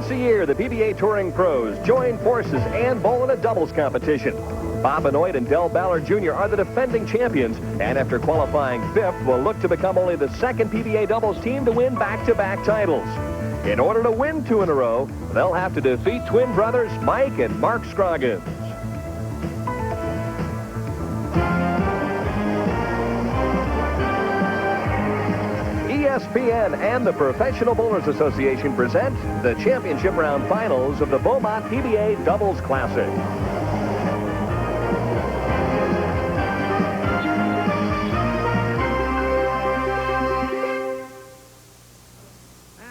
Once a year, the PBA Touring Pros join forces and bowl in a doubles competition. Benoit and Ballard Jr. are the defending champions, and after qualifying fifth, will look to become only the second PBA doubles team to win back-to-back titles. In order to win 2 in a row, they'll have to defeat twin brothers Mike and Mark Scroggins. ESPN and the Professional Bowlers Association present the championship round finals of the Beaumont PBA Doubles Classic.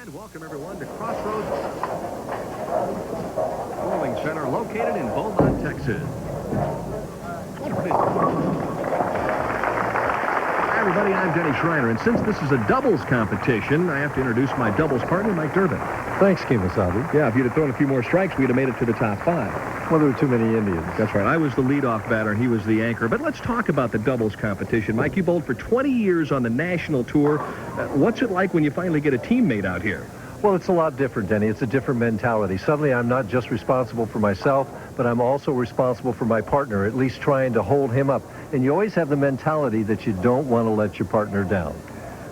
And welcome everyone to Crossroads Bowling Center located in Beaumont, Texas. Hi everybody, I'm Denny Schreiner, and since this is a doubles competition, I have to introduce my doubles partner, Mike Durbin. Thanks, Kemosabe. Yeah, if you'd have thrown a few more strikes, we'd have made it to the top 5. Well, there were too many Indians. That's right. I was the leadoff batter, and he was the anchor. But let's talk about the doubles competition. Mike, you bowled for 20 years on the national tour. What's it like when you finally get a teammate out here? Well, it's a lot different, Denny. It's a different mentality. Suddenly, I'm not just responsible for myself, but I'm also responsible for my partner, at least trying to hold him up. And you always have the mentality that you don't want to let your partner down.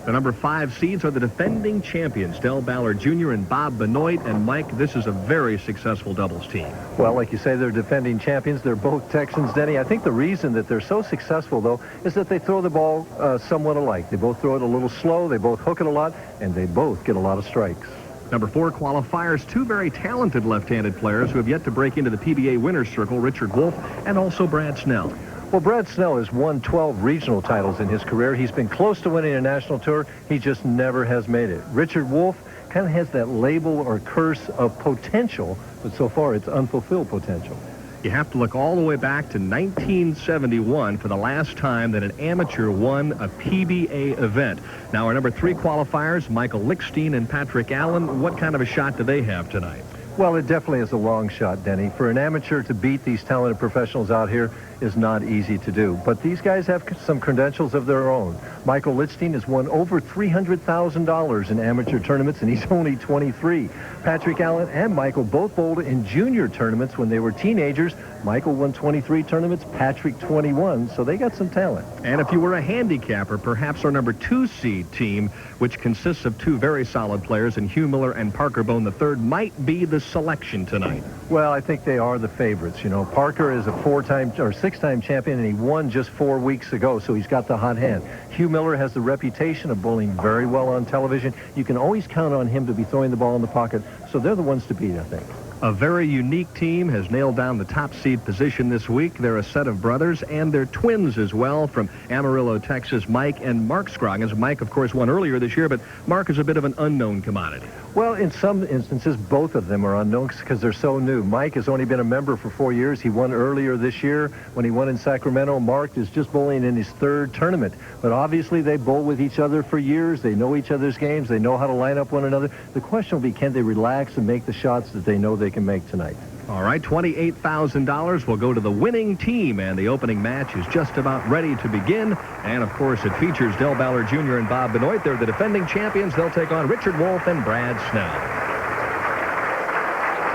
The number 5 seeds are the defending champions, Ballard Jr. and Benoit. And Mike, this is a very successful doubles team. Well, like you say, they're defending champions. They're both Texans, Denny. I think the reason that they're so successful, though, is that they throw the ball somewhat alike. They both throw it a little slow, they both hook it a lot, and they both get a lot of strikes. Number 4 qualifiers, 2 very talented left-handed players who have yet to break into the PBA winner's circle, Richard Wolfe and also Brad Snell. Well, Brad Snell has won 12 regional titles in his career. He's been close to winning a national tour. He just never has made it. Richard Wolfe kind of has that label or curse of potential, but so far it's unfulfilled potential. You have to look all the way back to 1971 for the last time that an amateur won a PBA event. Now, our number 3 qualifiers, Michael Lichstein and Patrick Allen, what kind of a shot do they have tonight? Well, it definitely is a long shot, Denny. For an amateur to beat these talented professionals out here is not easy to do. But these guys have some credentials of their own. Michael Lichstein has won over $300,000 in amateur tournaments, and he's only 23. Patrick Allen and Michael both bowled in junior tournaments when they were teenagers. Michael won 23 tournaments, Patrick 21, so they got some talent. And if you were a handicapper, perhaps our number 2 seed team, which consists of 2 very solid players in Hugh Miller and Parker Bohn III, might be the selection tonight. Well, I think they are the favorites. You know, Parker is a 4-time or 6-time champion, and he won just 4 weeks ago, so he's got the hot hand. Hugh Miller has the reputation of bowling very well on television. You can always count on him to be throwing the ball in the pocket, so they're the ones to beat, I think. A very unique team has nailed down the top seed position this week. They're a set of brothers, and they're twins as well from Amarillo, Texas, Mike and Mark Scroggins. Mike, of course, won earlier this year, but Mark is a bit of an unknown commodity. Well, in some instances, both of them are unknown because they're so new. Mike has only been a member for 4 years. He won earlier this year when he won in Sacramento. Mark is just bowling in his 3rd tournament. But obviously, they bowl with each other for years. They know each other's games. They know how to line up one another. The question will be, can they relax and make the shots that they know they can make tonight? All right, $28,000 will go to the winning team, and the opening match is just about ready to begin. And, of course, it features Ballard Jr. and Benoit. They're the defending champions. They'll take on Richard Wolfe and Brad Snell.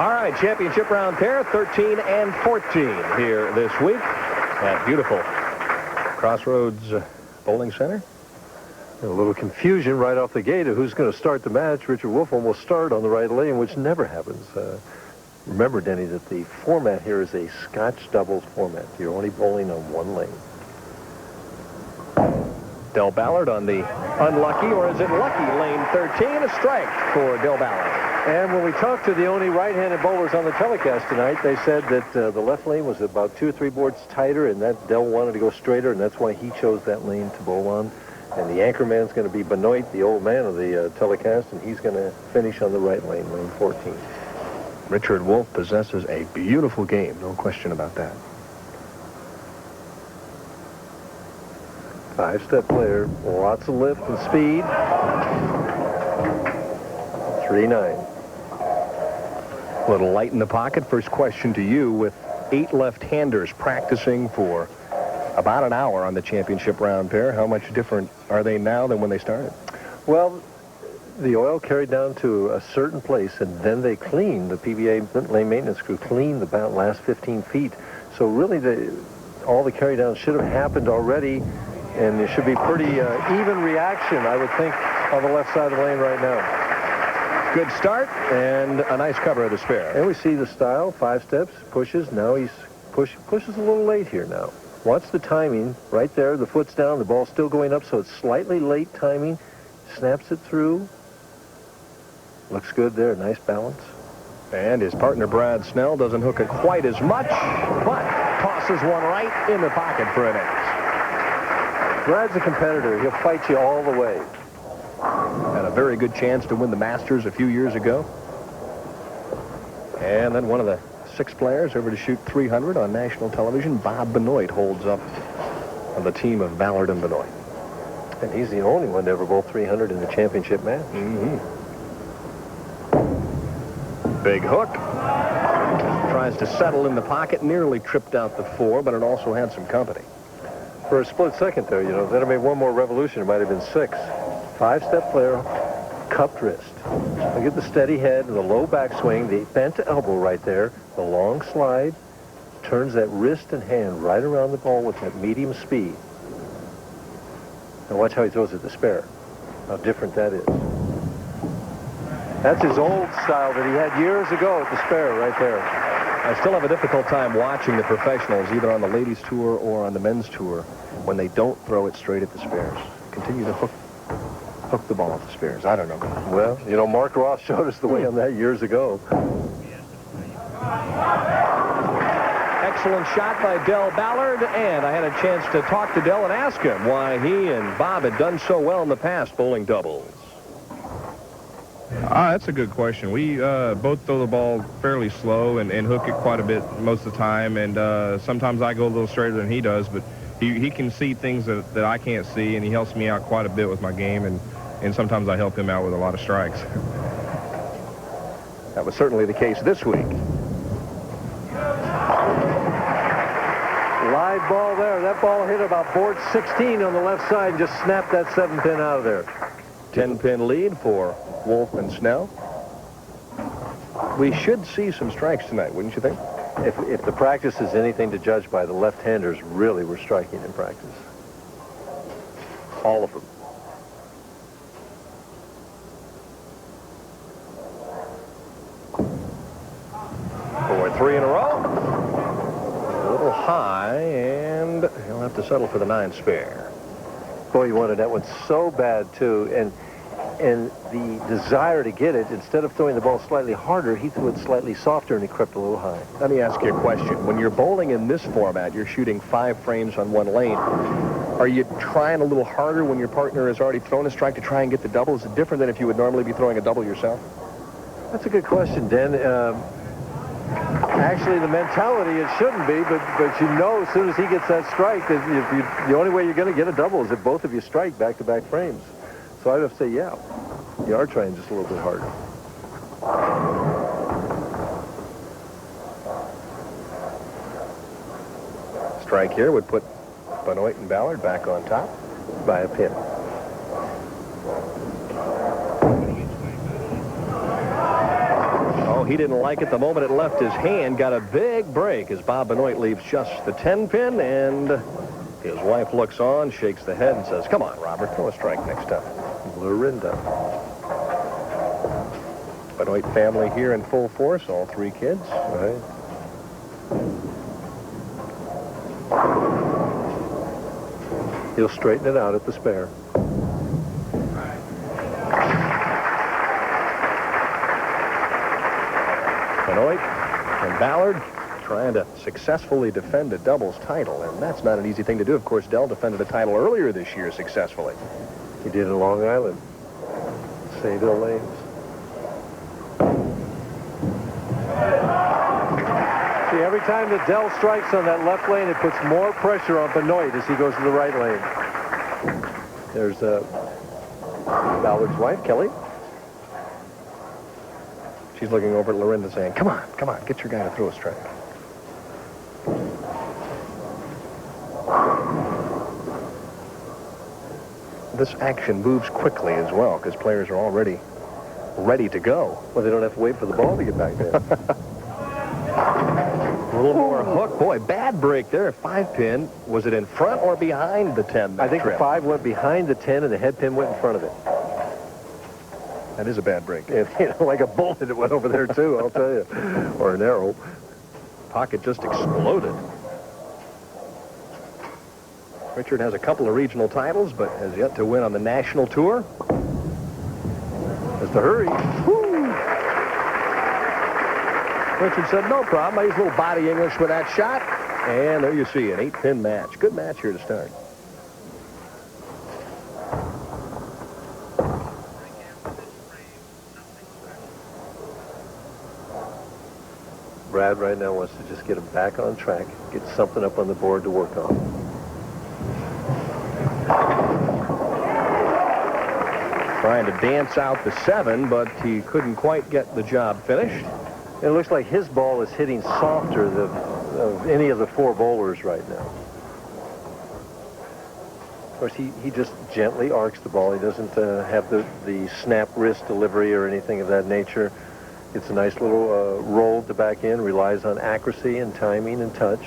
All right, championship round pair, 13 and 14 here this week at beautiful Crossroads Bowling Center. A little confusion right off the gate of who's going to start the match. Richard Wolfe will start on the right lane, which never happens. Remember, Denny, that the format here is a Scotch doubles format. You're only bowling on one lane. Ballard on the unlucky, or is it lucky, lane 13, a strike for Ballard. And when we talked to the only right-handed bowlers on the telecast tonight, they said that the left lane was about 2 or 3 boards tighter, and that Del wanted to go straighter, and that's why he chose that lane to bowl on. And the anchor man's going to be Benoit, the old man of the telecast, and he's going to finish on the right lane, lane 14. Richard Wolfe possesses a beautiful game, no question about that. 5-step player, lots of lift and speed. 3-9. A little light in the pocket. First question to you, with 8 left-handers practicing for about an hour on the championship round pair, how much different are they now than when they started? Well, the oil carried down to a certain place, and then they clean, the PBA lane maintenance crew clean the last 15 feet. So really, all the carry down should have happened already, and there should be pretty even reaction, I would think, on the left side of the lane right now. Good start, and a nice cover of the spare. And we see the style, 5 steps, pushes. Now he's pushes a little late here now. Watch the timing right there. The foot's down, the ball's still going up, so it's slightly late timing. Snaps it through. Looks good there. Nice balance. And his partner, Brad Snell, doesn't hook it quite as much, but tosses one right in the pocket for an ace. Brad's a competitor. He'll fight you all the way. Had a very good chance to win the Masters a few years ago. And then one of the 6 players ever to shoot 300 on national television, Bob Benoit, holds up on the team of Ballard and Benoit. And he's the only one to ever bowl 300 in the championship match. Big hook. Tries to settle in the pocket, nearly tripped out the 4, but it also had some company. For a split second there, you know, then it made one more revolution. It might have been 6. 5-step player, cupped wrist. Look at the steady head and the low backswing, the bent elbow right there, the long slide, turns that wrist and hand right around the ball with that medium speed. And watch how he throws it to spare. How different that is. That's his old style that he had years ago at the spare right there. I still have a difficult time watching the professionals, either on the ladies' tour or on the men's tour, when they don't throw it straight at the spares. Continue to hook the ball at the spares. I don't know. Well, you know, Mark Ross showed us the way on that years ago. Excellent shot by Del Ballard, and I had a chance to talk to Del and ask him why he and Bob had done so well in the past bowling doubles. That's a good question. We both throw the ball fairly slow and hook it quite a bit most of the time, and sometimes I go a little straighter than he does, but he can see things that I can't see, and he helps me out quite a bit with my game, and sometimes I help him out with a lot of strikes. That was certainly the case this week. Live ball there. That ball hit about board 16 on the left side and just snapped that 7-pin out of there. 10-pin lead for Wolfe and Snell. We should see some strikes tonight, wouldn't you think? If the practice is anything to judge by, the left-handers really were striking in practice. All of them. For 3 in a row. A little high, and he'll have to settle for the 9 spare. Boy, he wanted that one so bad, too. And the desire to get it, instead of throwing the ball slightly harder, he threw it slightly softer, and he crept a little high. Let me ask you a question. When you're bowling in this format, you're shooting 5 frames on 1 lane. Are you trying a little harder when your partner has already thrown a strike to try and get the double? Is it different than if you would normally be throwing a double yourself? That's a good question, Dan. Actually, the mentality, it shouldn't be, but you know as soon as he gets that strike, that the only way you're going to get a double is if both of you strike back-to-back frames. So I'd have to say, yeah, you are trying just a little bit harder. Strike here would put Benoit and Ballard back on top by a pin. Oh, he didn't like it the moment it left his hand. Got a big break as Bob Benoit leaves just the 10-pin, and his wife looks on, shakes the head, and says, "Come on, Robert, throw a strike next time." Lorinda. Benoit family here in full force, all 3 kids. Right. He'll straighten it out at the spare. Benoit and Ballard trying to successfully defend a doubles title, and that's not an easy thing to do. Of course, Dell defended a title earlier this year successfully. He did in Long Island. Sayville Lanes. See, every time that Dell strikes on that left lane, it puts more pressure on Benoit as he goes to the right lane. There's Ballard's wife, Kelly. She's looking over at Lorinda saying, come on, get your guy to throw a strike. this action moves quickly as well because players are already ready to go. Well, they don't have to wait for the ball to get back there. A little more hook. Boy, bad break there. 5-pin. Was it in front or behind the 10? I think the 5 went behind the 10 and the head pin went in front of it. That is a bad break. You know, like a bullet it went over there too, I'll tell you. Or an arrow. Pocket just exploded. Richard has a couple of regional titles, but has yet to win on the national tour. Has to hurry. Woo! Richard said, no problem. I use a little body English with that shot. And there you see an 8-pin match. Good match here to start. Brad right now wants to just get him back on track, get something up on the board to work on. Trying to dance out the 7, but he couldn't quite get the job finished. It looks like his ball is hitting softer than of any of the 4 bowlers right now. Of course, he just gently arcs the ball. He doesn't have the snap wrist delivery or anything of that nature. It's a nice little roll to back in, relies on accuracy and timing and touch.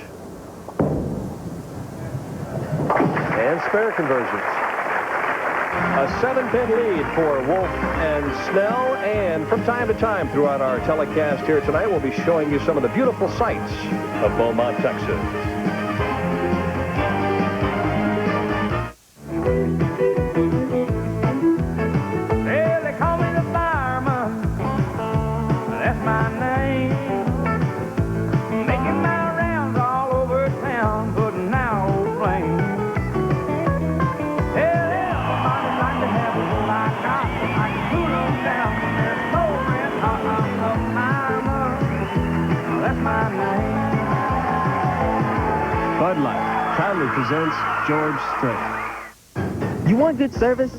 And spare conversions. A 7-pin lead for Wolfe and Snell, and from time to time throughout our telecast here tonight, we'll be showing you some of the beautiful sights of Beaumont, Texas. Well, they call me the fireman. That's my name. Making my rounds all over town, putting out old flames. Bud Light proudly presents George Strait. You want good service?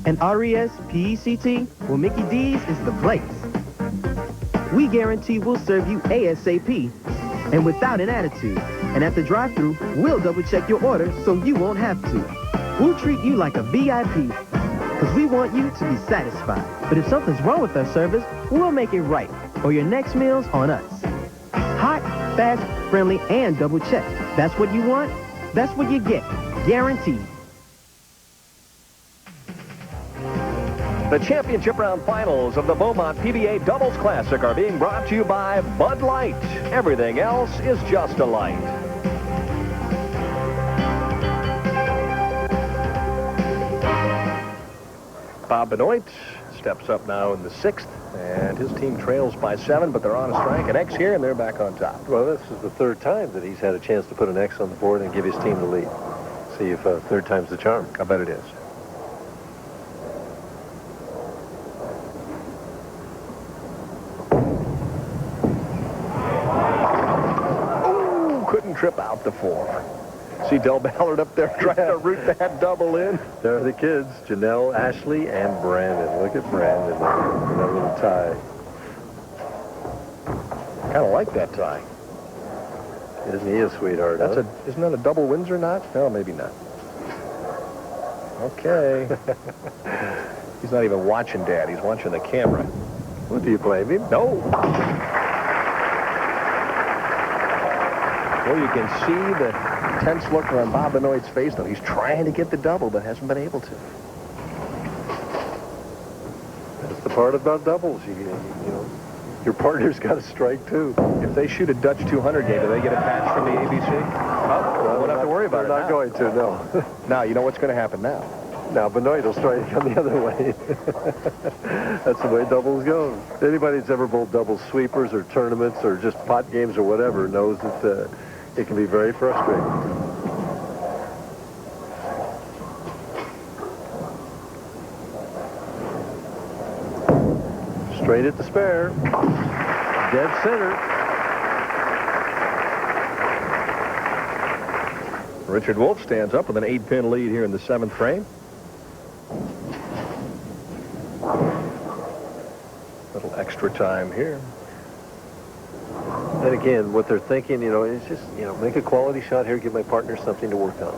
And RESPECT? Well, Mickey D's is the place. We guarantee we'll serve you ASAP and without an attitude. And at the drive-thru, we'll double-check your order so you won't have to. We'll treat you like a VIP because we want you to be satisfied. But if something's wrong with our service, we'll make it right. Or your next meal's on us. Hot, fast, friendly, and double-checked. That's what you want. That's what you get. Guaranteed. The championship round finals of the Beaumont PBA Doubles Classic are being brought to you by Bud Light. Everything else is just a light. Benoit steps up now in the 6th, and his team trails by 7, but they're on a strike, an X here, and they're back on top. Well, this is the 3rd time that he's had a chance to put an X on the board and give his team the lead. See if 3rd time's the charm. I bet it is. Ooh, couldn't trip out the 4. See Del Ballard up there trying to root that double in. There are the kids, Janelle, Ashley, and Brandon. Look at Brandon in that little tie. Kind of like that tie. Isn't he a sweetheart? That's huh? Isn't that a double Windsor knot? No, maybe not. Okay. He's not even watching Dad. He's watching the camera. What, do you blame him? No. Well, you can see the tense look on Bob Benoit's face, though. He's trying to get the double, but hasn't been able to. That's the part about doubles. You know, your partner's got to strike, too. If they shoot a Dutch 200 game, do they get a patch from the ABC? Oh, won't have to worry about it They're not going to, no. Now, you know what's going to happen now. Now, Benoit will strike come the other way. That's the way doubles go. Anybody that's ever bowled double sweepers or tournaments or just pot games or whatever knows that it can be very frustrating. Straight at the spare. Dead center. Richard Wolfe stands up with an 8-pin lead here in the 7th frame. Little extra time here. And again, what they're thinking, is just, make a quality shot here, give my partner something to work on.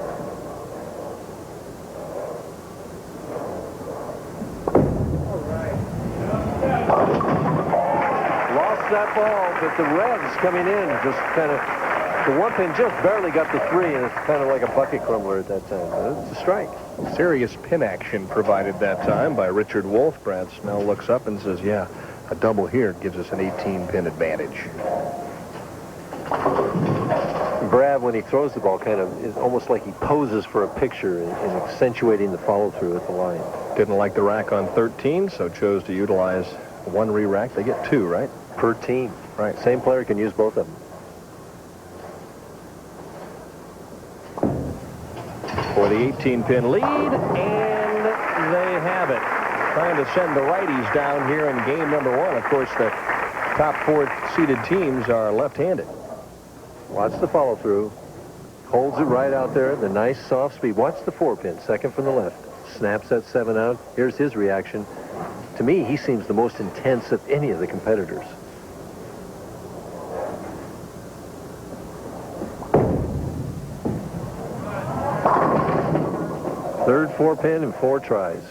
that ball, but the Revs coming in just kind of, the one pin just barely got the 3, and it's kind of like a bucket crumbler at that time. But it's a strike. Serious pin action provided that time by Richard Wolfe. Brad Snell looks up and says, yeah, a double here gives us an 18-pin advantage. Brad, when he throws the ball, kind of is almost like he poses for a picture in accentuating the follow-through at the line. Didn't like the rack on 13, so chose to utilize one re-rack. They get 2, right? Per team. Right. Same player can use both of them. For the 18-pin lead, and they have it. Trying to send the righties down here in game number 1. Of course, the top 4 seeded teams are left-handed. Watch the follow-through. Holds it right out there. The nice soft speed. Watch the 4-pin. Second from the left. Snaps that 7 out. Here's his reaction. To me, he seems the most intense of any of the competitors. Third 4-pin and 4 tries.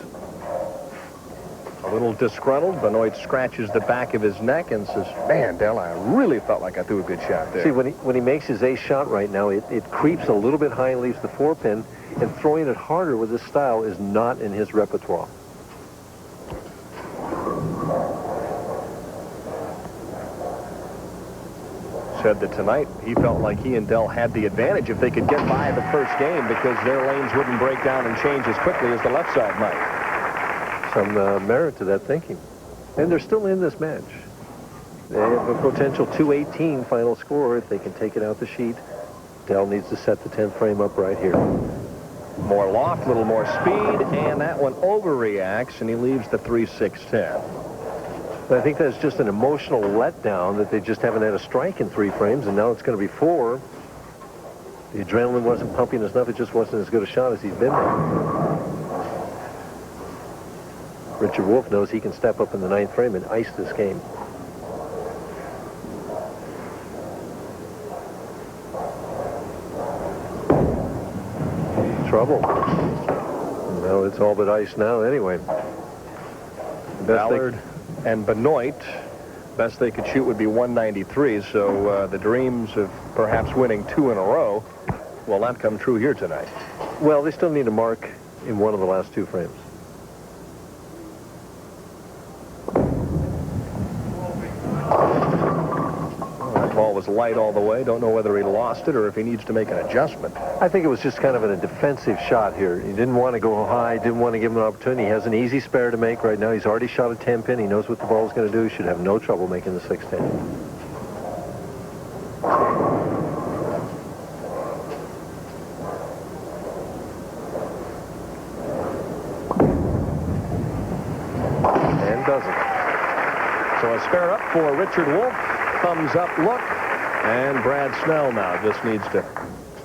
A little disgruntled. Benoit scratches the back of his neck and says, man, Dell, I really felt like I threw a good shot there. See, when he makes his ace shot right now, it creeps a little bit high and leaves the 4-pin, and throwing it harder with this style is not in his repertoire. Said that tonight he felt like he and Dell had the advantage if they could get by the first game because their lanes wouldn't break down and change as quickly as the left side might. Some merit to that thinking. And they're still in this match. They have a potential 218 final score if they can take it out the sheet. Dell needs to set the 10th frame up right here. More loft, a little more speed, and that one overreacts, and he leaves the 3-6-10. But I think that's just an emotional letdown that they just haven't had a strike in 3 frames, and now it's going to be 4. The adrenaline wasn't pumping enough. It just wasn't as good a shot as he's been there. Richard Wolfe knows he can step up in the 9th frame and ice this game. Trouble. No, it's all but ice now anyway. Ballard and Benoit, best they could shoot would be 193, so the dreams of perhaps winning 2 in a row will not come true here tonight. Well, they still need a mark in one of the last 2 frames. That ball was light all the way. Don't know whether he lost it or if he needs to make an adjustment. I think it was just kind of a defensive shot here. He didn't want to go high, didn't want to give him an opportunity. He has an easy spare to make right now. He's already shot a 10-pin. He knows what the ball's going to do. He should have no trouble making the 6-10. And doesn't. So a spare up for Richard Wolfe. Thumbs up look. And Brad Snell now just needs to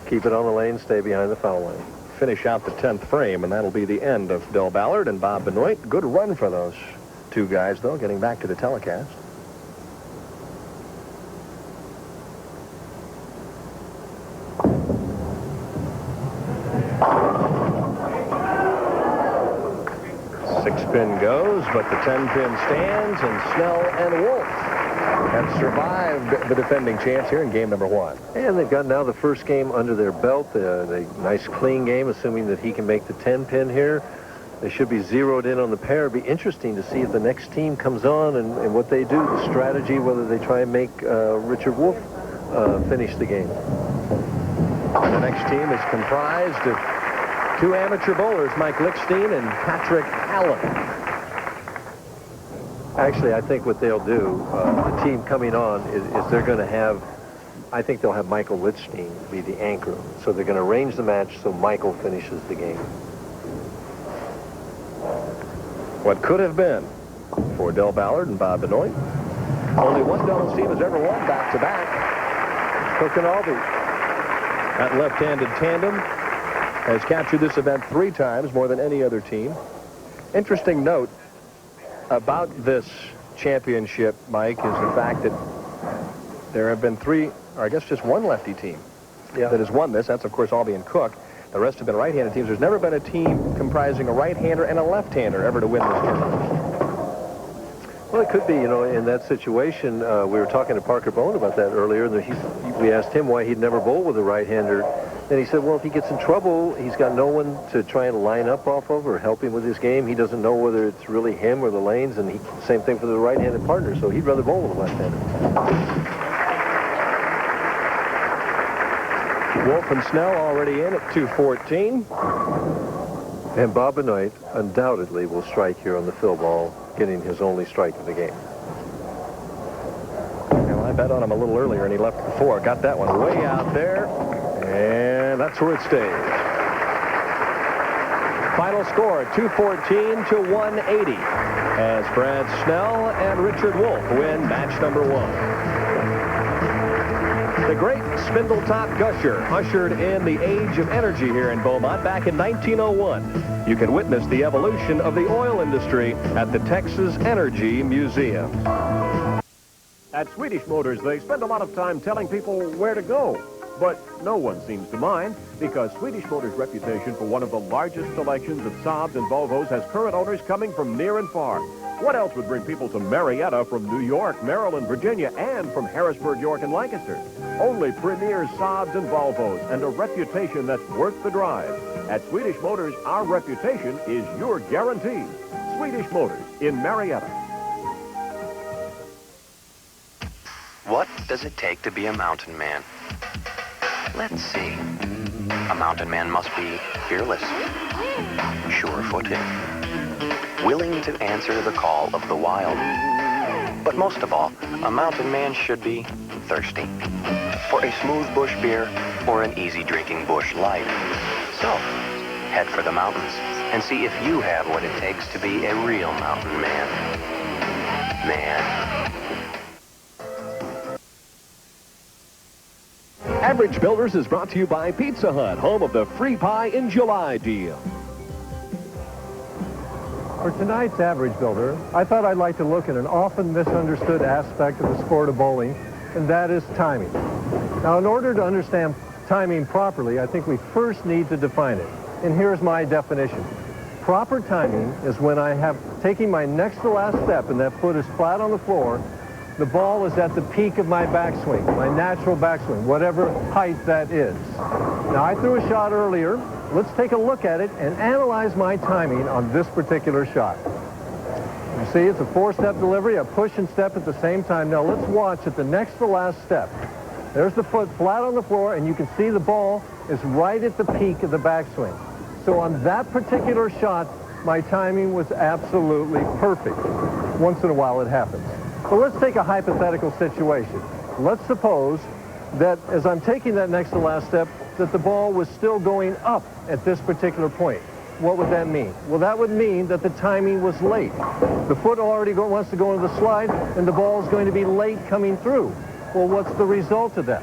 keep it on the lane, stay behind the foul line. Finish out the 10th frame, and that'll be the end of Del Ballard and Bob Benoit. Good run for those 2 guys, though, getting back to the telecast. Six-pin goes, but the 10-pin stands, and Snell and Wolfe have survived the defending champs here in game number 1. And they've got now the first game under their belt. The nice clean game, assuming that he can make the 10-pin here. They should be zeroed in on the pair. It'll be interesting to see if the next team comes on and what they do, the strategy, whether they try and make Richard Wolfe finish the game. And the next team is comprised of 2 amateur bowlers, Mike Lichstein and Patrick Allen. Actually, I think what they'll do, the team coming on, is they're going to have, I think they'll have Michael Lichstein be the anchor. So they're going to arrange the match so Michael finishes the game. What could have been for Del Ballard and Bob Benoit. Only one doubles team has ever won back-to-back. Cook and Albee. That left-handed tandem has captured this event 3 times, more than any other team. Interesting note about this championship, Mike, is the fact that there have been 3, or I guess just 1 lefty team that has won this. That's, of course, Albee and Cook. The rest have been right-handed teams. There's never been a team comprising a right-hander and a left-hander ever to win this tournament. Well, it could be, you know, in that situation. We were talking to Parker Bohn about that earlier. We asked him why he'd never bowl with a right-hander. And he said, well, if he gets in trouble, he's got no one to try and line up off of or help him with his game. He doesn't know whether it's really him or the lanes, and same thing for the right-handed partner, so he'd rather bowl with a left-hander. Wolfe and Snell already in at 214. And Bob Benoit undoubtedly will strike here on the fill ball, getting his only strike of the game. Well, I bet on him a little earlier, and he left the 4. Got that one way out there. And that's where it stays. Final score, 214 to 180, as Brad Snell and Richard Wolfe win match number 1. The great Spindletop Gusher ushered in the age of energy here in Beaumont back in 1901. You can witness the evolution of the oil industry at the Texas Energy Museum. At Swedish Motors, they spend a lot of time telling people where to go. But no one seems to mind, because Swedish Motors' reputation for one of the largest selections of Saabs and Volvos has current owners coming from near and far. What else would bring people to Marietta from New York, Maryland, Virginia, and from Harrisburg, York, and Lancaster? Only premier Saabs and Volvos, and a reputation that's worth the drive. At Swedish Motors, our reputation is your guarantee. Swedish Motors in Marietta. What does it take to be a mountain man? Let's see. A mountain man must be fearless, sure-footed, willing to answer the call of the wild. But most of all, a mountain man should be thirsty for a smooth bush beer or an easy drinking bush light. So, head for the mountains and see if you have what it takes to be a real mountain man. Average Builders is brought to you by Pizza Hut, home of the free pie in July deal. For tonight's Average Builder, I thought I'd like to look at an often misunderstood aspect of the sport of bowling, and that is timing. Now, in order to understand timing properly, I think we first need to define it. And here's my definition. Proper timing is when I have taken my next to last step and that foot is flat on the floor. The ball is at the peak of my backswing, my natural backswing, whatever height that is. Now, I threw a shot earlier. Let's take a look at it and analyze my timing on this particular shot. You see, it's a 4-step delivery, a push and step at the same time. Now, let's watch at the next to last step. There's the foot flat on the floor, and you can see the ball is right at the peak of the backswing. So on that particular shot, my timing was absolutely perfect. Once in a while, it happens. So let's take a hypothetical situation. Let's suppose that as I'm taking that next to last step, that the ball was still going up at this particular point. What would that mean? Well, that would mean that the timing was late. The foot already wants to go into the slide, and the ball is going to be late coming through. Well, what's the result of that?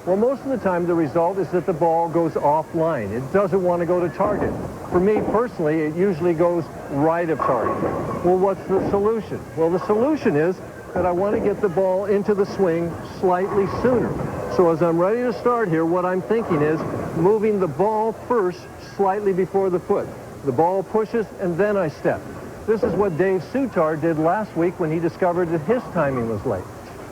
Well, most of the time, the result is that the ball goes offline. It doesn't want to go to target. For me, personally, it usually goes right of target. Well, what's the solution? Well, the solution is that I want to get the ball into the swing slightly sooner. So as I'm ready to start here, what I'm thinking is moving the ball first slightly before the foot. The ball pushes, and then I step. This is what Dave Sutar did last week when he discovered that his timing was late.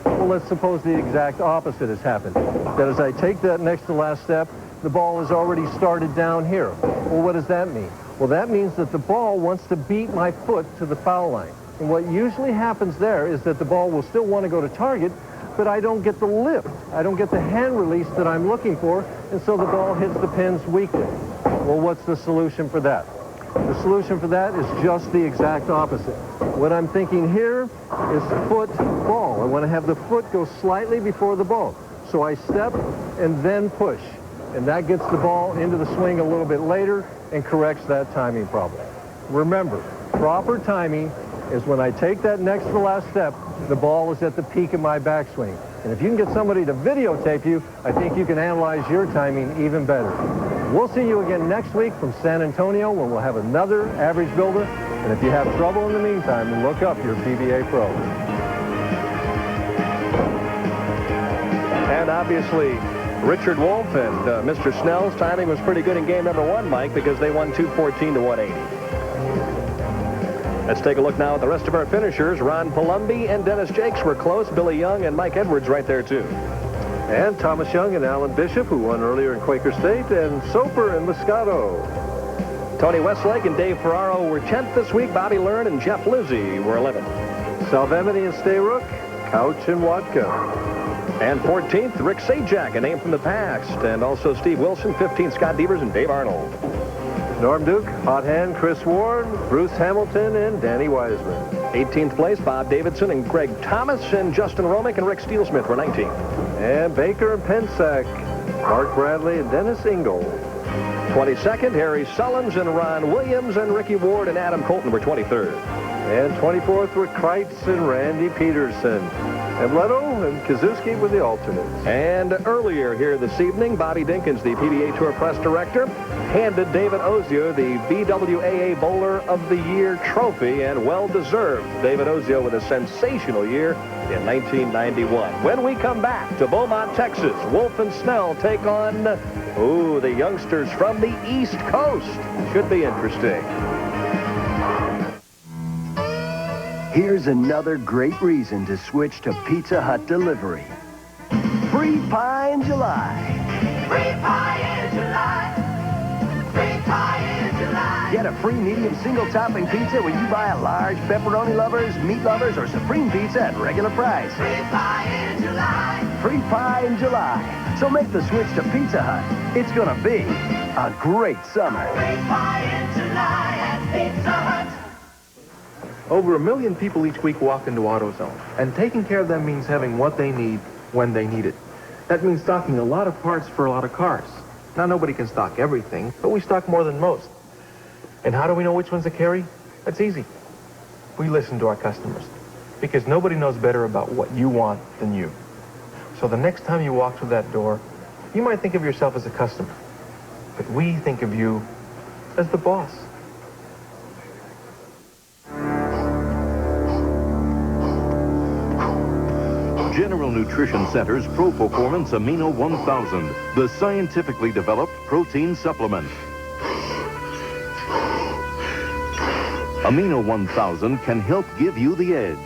Well, let's suppose the exact opposite has happened. That as I take that next to last step, the ball has already started down here. Well, what does that mean? Well, that means that the ball wants to beat my foot to the foul line. And what usually happens there is that the ball will still want to go to target, but I don't get the lift. I don't get the hand release that I'm looking for, and so the ball hits the pins weakly. Well, what's the solution for that? The solution for that is just the exact opposite. What I'm thinking here is foot ball. I want to have the foot go slightly before the ball. So I step and then push, and that gets the ball into the swing a little bit later and corrects that timing problem. Remember, proper timing is when I take that next to the last step, the ball is at the peak of my backswing. And if you can get somebody to videotape you, I think you can analyze your timing even better. We'll see you again next week from San Antonio when we'll have another Average Builder. And if you have trouble in the meantime, look up your PBA Pro. And obviously, Richard Wolfe and Mr. Snell's timing was pretty good in game number 1, Mike, because they won 214 to 180. Let's take a look now at the rest of our finishers. Ron Palumbi and Dennis Jakes were close. Billy Young and Mike Edwards right there, too. And Thomas Young and Alan Bishop, who won earlier in Quaker State, and Soper and Moscato. Tony Westlake and Dave Ferraro were 10th this week. Bobby Learn and Jeff Lizzie were 11th. Salvemini and Stayrook, Couch and Watka. And 14th, Rick Sajak, a name from the past. And also Steve Wilson, 15th, Scott Devers and Dave Arnold. Norm Duke, Hot Hand, Chris Warren, Bruce Hamilton, and Danny Wiseman. 18th place, Bob Davidson and Greg Thomas, and Justin Romick and Rick Steelsmith were 19th. And Baker and Pensack, Mark Bradley and Dennis Ingle. 22nd, Harry Sullins and Ron Williams, and Ricky Ward and Adam Colton were 23rd. And 24th were Kreitz and Randy Peterson. And Leto and Kazuski were the alternates. And earlier here this evening, Bobby Dinkins, the PBA Tour Press Director, handed David Ozio the BWAA Bowler of the Year trophy, and well-deserved. David Ozio with a sensational year in 1991. When we come back to Beaumont, Texas, Wolfe and Snell take on, the youngsters from the East Coast. Should be interesting. Here's another great reason to switch to Pizza Hut delivery. Free pie in July. Free pie in July. Free pie in July. Get a free medium single topping pizza when you buy a large pepperoni lovers, meat lovers, or supreme pizza at regular price. Free pie in July. Free pie in July. So make the switch to Pizza Hut. It's gonna be a great summer. Free pie in July at Pizza Hut. Over 1 million people each week walk into AutoZone, and taking care of them means having what they need when they need it. That means stocking a lot of parts for a lot of cars. Now, nobody can stock everything, but we stock more than most. And how do we know which ones to carry? That's easy. We listen to our customers, because nobody knows better about what you want than you. So the next time you walk through that door, you might think of yourself as a customer, but we think of you as the boss. General Nutrition Center's Pro Performance Amino 1000, the scientifically developed protein supplement. Amino 1000 can help give you the edge.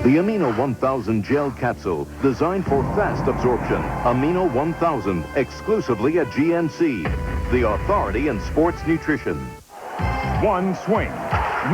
The Amino 1000 gel capsule, designed for fast absorption. Amino 1000, exclusively at GNC, the authority in sports nutrition. One swing.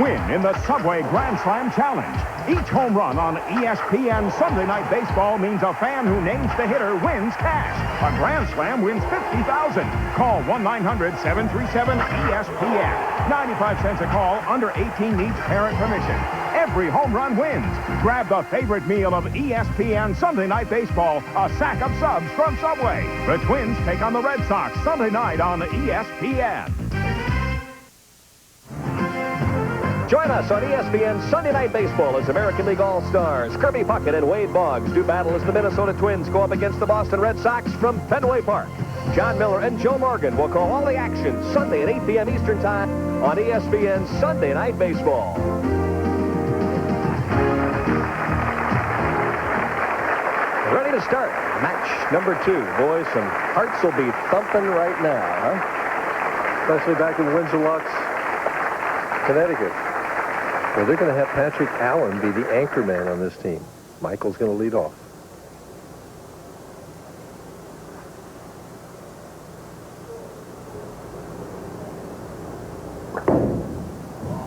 Win in the Subway Grand Slam Challenge. Each home run on ESPN Sunday Night Baseball means a fan who names the hitter wins cash. A Grand Slam wins $50,000. Call 1-900-737-ESPN. 95 cents a call. Under 18 needs parent permission. Every home run wins. Grab the favorite meal of ESPN Sunday Night Baseball, a sack of subs from Subway. The Twins take on the Red Sox Sunday night on ESPN. Join us on ESPN Sunday Night Baseball as American League All-Stars Kirby Puckett and Wade Boggs do battle as the Minnesota Twins go up against the Boston Red Sox from Fenway Park. John Miller and Joe Morgan will call all the action Sunday at 8 p.m. Eastern Time on ESPN Sunday Night Baseball. Ready to start match number 2. Boy, some hearts will be thumping right now, huh? Especially back in Windsor Locks, Connecticut. Well, they're going to have Patrick Allen be the anchor man on this team. Michael's going to lead off.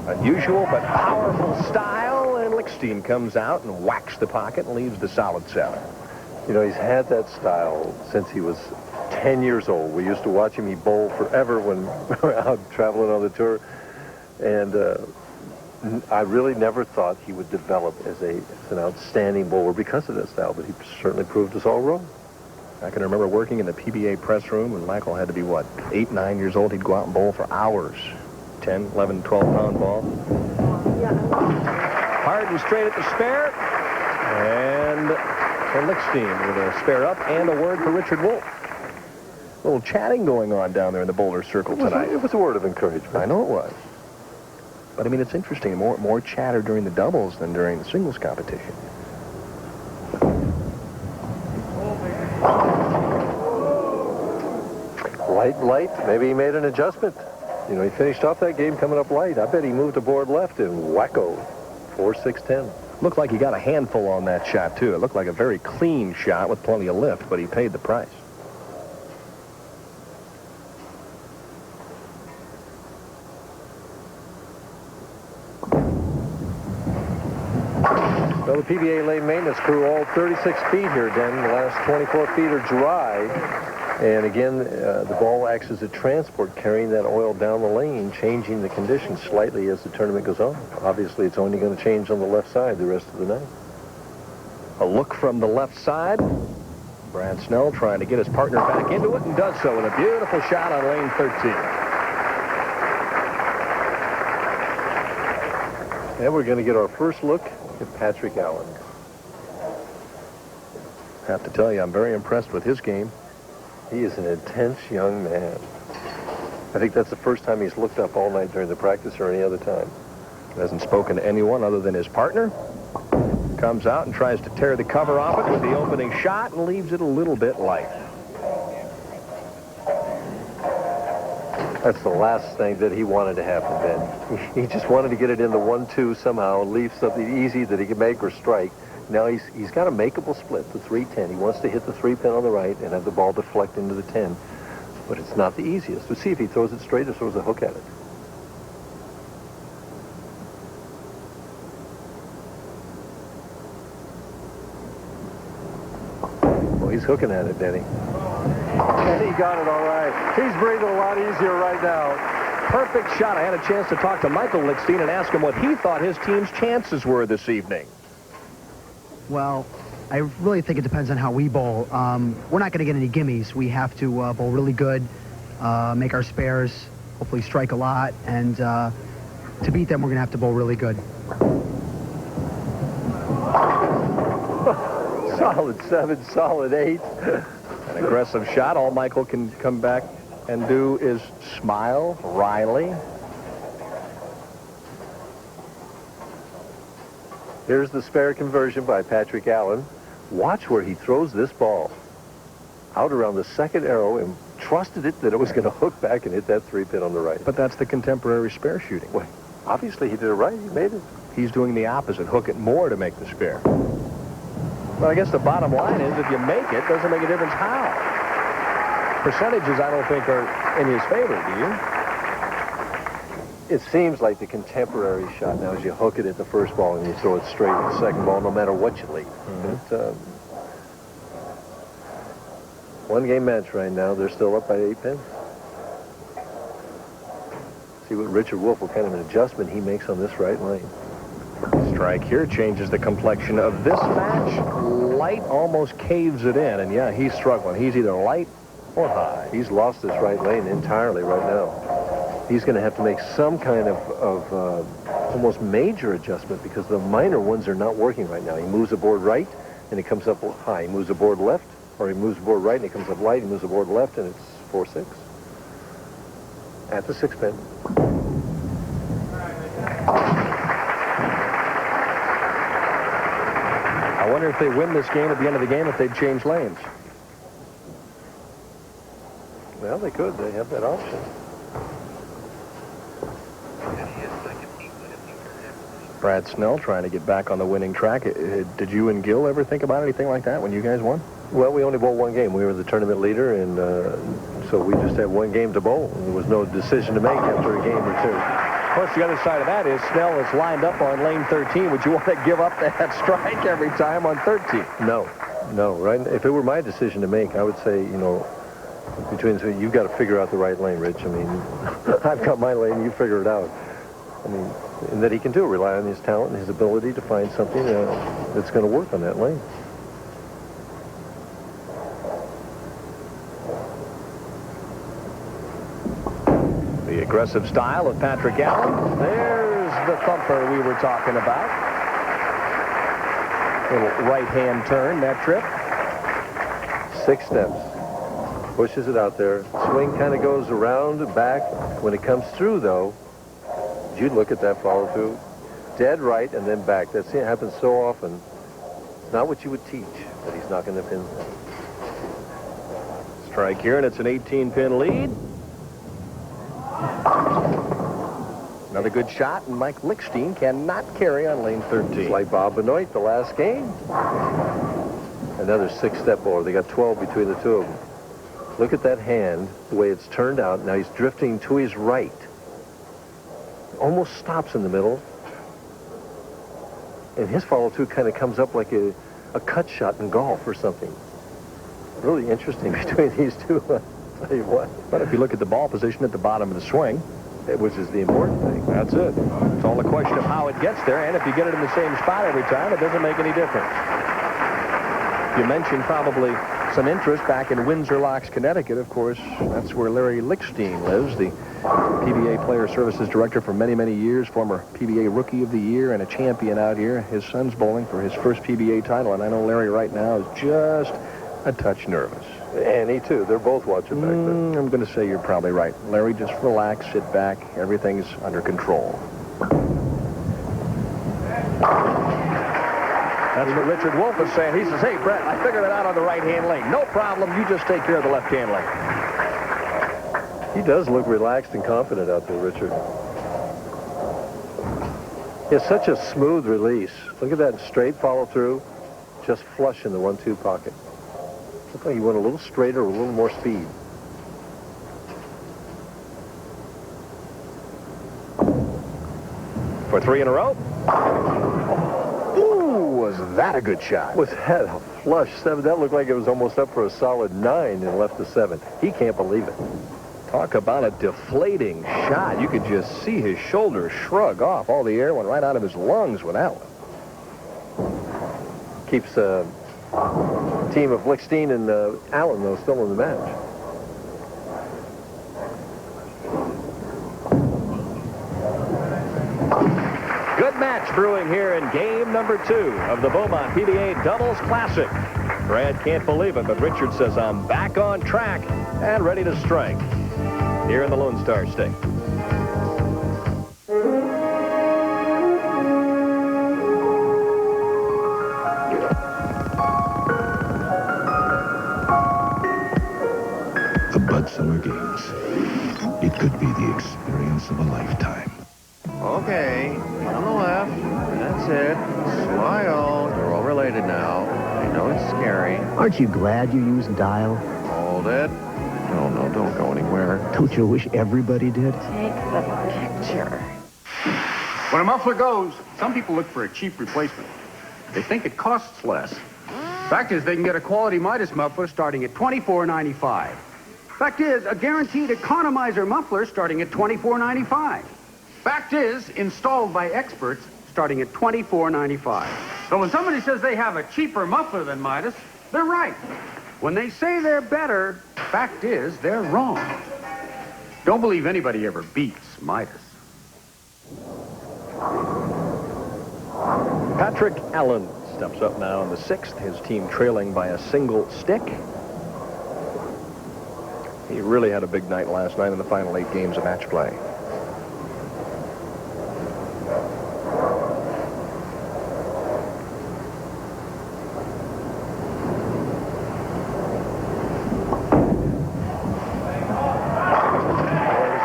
Unusual but powerful style, and Lichstein comes out and whacks the pocket and leaves the solid 7. You know, he's had that style since he was 10 years old. We used to watch him. He bowled forever when we were out traveling on the tour. And I really never thought he would develop as an outstanding bowler because of that style, but he certainly proved us all wrong. I can remember working in the PBA press room when Michael had to be, 8, 9 years old. He'd go out and bowl for hours. 10, 11, 12-pound ball. Hard and straight at the spare. And Lichstein with a spare up and a word for Richard Wolfe. A little chatting going on down there in the bowler circle tonight. It was a word of encouragement. I know it was. But, I mean, it's interesting. More chatter during the doubles than during the singles competition. Light. Maybe he made an adjustment. You know, he finished off that game coming up light. I bet he moved the board left and wacko, 4-6-10. Looked like he got a handful on that shot, too. It looked like a very clean shot with plenty of lift, but he paid the price. Well, the PBA lane maintenance crew, all 36 feet here, Den. The last 24 feet are dry. And again, the ball acts as a transport, carrying that oil down the lane, changing the conditions slightly as the tournament goes on. Obviously, it's only going to change on the left side the rest of the night. A look from the left side. Brad Snell trying to get his partner back into it, and does so with a beautiful shot on lane 13. And we're going to get our first look at Patrick Allen. Have to tell you, I'm very impressed with his game. He is an intense young man. I think that's the first time he's looked up all night during the practice or any other time. Hasn't spoken to anyone other than his partner. Comes out and tries to tear the cover off it with the opening shot and leaves it a little bit light. That's the last thing that he wanted to happen, Ben. He just wanted to get it in the 1-2 somehow and leave something easy that he can make or strike. Now he's got a makeable split, the 3-10. He wants to hit the 3-pin on the right and have the ball deflect into the 10. But it's not the easiest. We'll see if he throws it straight or throws a hook at it. Well, he's hooking at it, Denny. And he got it all right. He's breathing a lot easier right now. Perfect shot. I had a chance to talk to Michael Lichstein and ask him what he thought his team's chances were this evening. Well, I really think it depends on how we bowl. We're not going to get any gimmies. We have to bowl really good, make our spares, hopefully strike a lot, and to beat them, we're going to have to bowl really good. Solid 7, solid 8. An aggressive shot. All Michael can come back and do is smile wryly. Here's the spare conversion by Patrick Allen. Watch where he throws this ball. Out around the second arrow and trusted it that it was going to hook back and hit that 3-pin on the right. But that's the contemporary spare shooting. Well, obviously he did it right. He made it. He's doing the opposite. Hook it more to make the spare. Well, I guess the bottom line is if you make it, doesn't make a difference how. Percentages, I don't think, are in his favor, do you? It seems like the contemporary shot now is you hook it at the first ball and you throw it straight at the second ball no matter what you leave. But, one-game match right now. They're still up by 8 pins. See what Richard Wolfe, what kind of an adjustment he makes on this right lane. Strike here changes the complexion of this match. Light almost caves it in, and yeah, he's struggling. He's either light or high. He's lost his right lane entirely right now. He's going to have to make some kind of almost major adjustment because the minor ones are not working right now. He moves the board right, and it comes up high. He moves the board left, or he moves the board right, and it comes up light. He moves the board left, and it's 4-6. At the 6 pin. I wonder if they win this game at the end of the game if they'd change lanes. Well, they could. They have that option. Brad Snell trying to get back on the winning track. Did you and Gil ever think about anything like that when you guys won? Well, we only bowled one game. We were the tournament leader, and so we just had one game to bowl. There was no decision to make after a game or two. Of course, the other side of that is Snell is lined up on lane 13. Would you want to give up that strike every time on 13? No, right? If it were my decision to make, I would say, you know, between the two, you've got to figure out the right lane, Rich. I mean, I've got my lane, you figure it out. I mean, and that he can do, rely on his talent and his ability to find something that's going to work on that lane. The aggressive style of Patrick Allen. There's the thumper we were talking about. Little right-hand turn, that trip. 6 steps. Pushes it out there. Swing kind of goes around and back. When it comes through, though, you'd look at that follow-through. Dead right and then back. That happens so often. It's not what you would teach, but he's knocking the pins down. Strike here, and it's an 18-pin lead. Another good shot, and Mike Lichstein cannot carry on lane 13. It's like Bob Benoit the last game. Another 6-step bowler. They got 12 between the two of them. Look at that hand, the way it's turned out. Now he's drifting to his right. Almost stops in the middle. And his follow-through kind of comes up like a cut shot in golf or something. Really interesting between these two. I'll tell you what. But if you look at the ball position at the bottom of the swing, which is the important thing. That's it. It's all a question of how it gets there, and if you get it in the same spot every time, it doesn't make any difference. You mentioned probably some interest back in Windsor Locks, Connecticut. Of course, that's where Larry Lichstein lives, the PBA Player Services Director for many, many years, former PBA Rookie of the Year and a champion out here. His son's bowling for his first PBA title, and I know Larry right now is just a touch nervous. Annie, too. They're both watching back there. I'm going to say you're probably right. Larry, just relax, sit back. Everything's under control. That's what Richard Wolfe is saying. He says, hey, Brett, I figured it out on the right-hand lane. No problem. You just take care of the left-hand lane. He does look relaxed and confident out there, Richard. He has such a smooth release. Look at that straight follow-through. Just flush in the 1-2 pocket. Looks like he went a little straighter, a little more speed. For 3 in a row. Ooh, was that a good shot? Was that a flush 7? That looked like it was almost up for a solid 9 and left the 7. He can't believe it. Talk about a deflating shot. You could just see his shoulders shrug off. All the air went right out of his lungs with that one. Keeps team of Lichstein and Allen, though, still in the match. Good match brewing here in game number 2 of the Beaumont PBA Doubles Classic. Brad can't believe it, but Richard says I'm back on track and ready to strike here in the Lone Star State. Summer Games. It could be the experience of a lifetime. Okay, on the left. That's it. Smile. You're all related now. I know it's scary. Aren't you glad you used dial? Hold it. No, don't go anywhere. Don't you wish everybody did? Take the picture. When a muffler goes, some people look for a cheap replacement. They think it costs less. Fact is, they can get a quality Midas muffler starting at $24.95. Fact is, a guaranteed economizer muffler starting at $24.95. Fact is, installed by experts starting at $24.95. So when somebody says they have a cheaper muffler than Midas, they're right. When they say they're better, fact is, they're wrong. Don't believe anybody ever beats Midas. Patrick Allen steps up now in the 6th. His team trailing by a single stick. He really had a big night last night in the final 8 games of match play.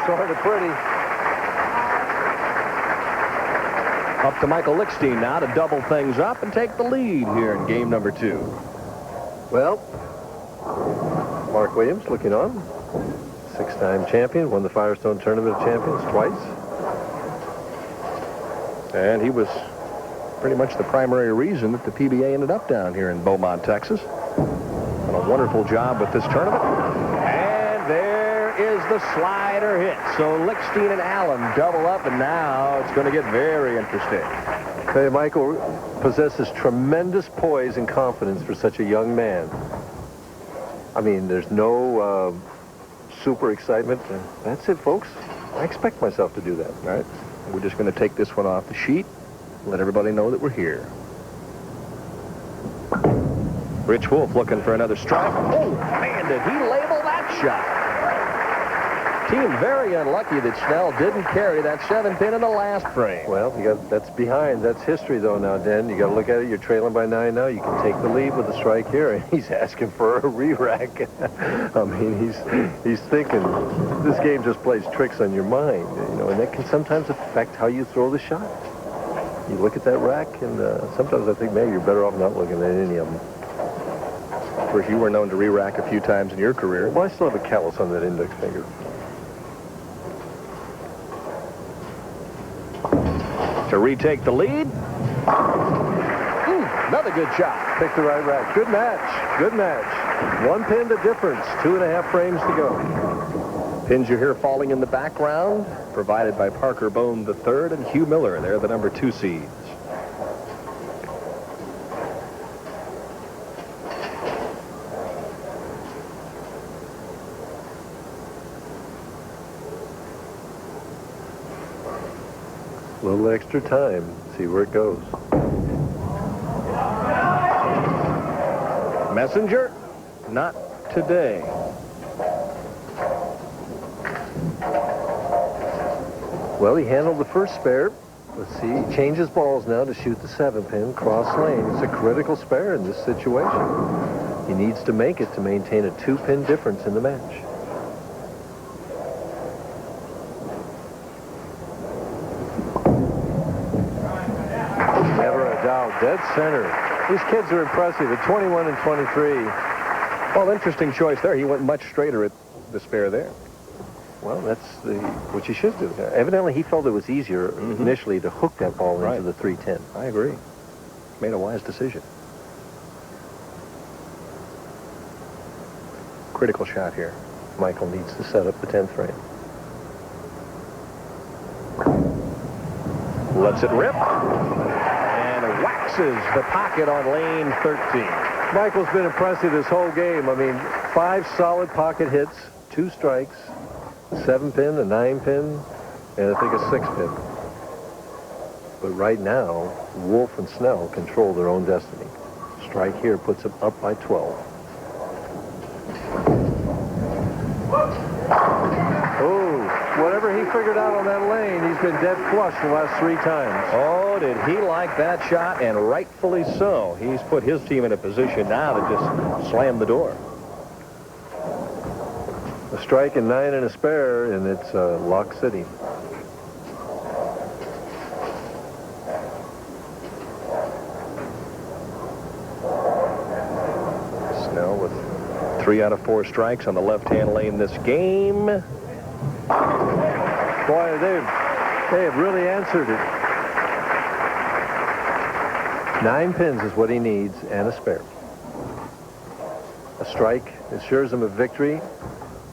Sort of pretty. Up to Michael Lichstein now to double things up and take the lead here in game number 2. Well, Mark Williams looking on. 6-time champion, won the Firestone Tournament of Champions twice. And he was pretty much the primary reason that the PBA ended up down here in Beaumont, Texas. Done a wonderful job with this tournament. And there is the slider hit. So Lichstein and Allen double up, and now it's going to get very interesting. Hey, Michael possesses tremendous poise and confidence for such a young man. I mean, there's no super excitement. That's it, folks. I expect myself to do that. All right. We're just going to take this one off the sheet, let everybody know that we're here. Rich Wolfe looking for another strike. Oh, man, did he label that shot? Team very unlucky that Snell didn't carry that 7-pin in the last frame. Well, that's behind. That's history, though, now, Dan. You got to look at it. You're trailing by 9 now. You can take the lead with a strike here, and he's asking for a re-rack. I mean, he's thinking this game just plays tricks on your mind, you know, and that can sometimes affect how you throw the shot. You look at that rack, and sometimes I think maybe you're better off not looking at any of them. Of course, you were known to re-rack a few times in your career. Well, I still have a callus on that index finger. To retake the lead. Another good shot. Pick the right rack. Good match. Good match. 1 pin the difference. 2.5 frames to go. Pins you hear falling in the background, provided by Parker Bohn III and Hugh Miller. They're the number 2 seeds. A little extra time. See where it goes. Messenger, not today. Well, he handled the first spare. Let's see. He changes balls now to shoot the 7-pin cross lane. It's a critical spare in this situation. He needs to make it to maintain a 2-pin difference in the match. Dead center. These kids are impressive at 21 and 23. Well, interesting choice there. He went much straighter at the spare there. Well, that's what you should do. Evidently, he felt it was easier initially to hook that ball into the 310. I agree. Made a wise decision. Critical shot here. Michael needs to set up the 10th frame. Lets it rip. Waxes the pocket on lane 13. Michael's been impressive this whole game. I mean, 5 solid pocket hits, 2 strikes, 7-pin, a 9-pin, and I think a 6-pin. But right now, Wolfe and Snell control their own destiny. Strike here puts them up by 12. Oh, whatever he figured out on that lane, he's been dead flush the last 3 times. Oh, did he like that shot? And rightfully so. He's put his team in a position now to just slam the door. A strike and 9 and a spare, and it's Lock City. Snell with 3 out of 4 strikes on the left-hand lane this game. Boy, they have really answered it. 9 pins is what he needs, and a spare. A strike assures him a victory.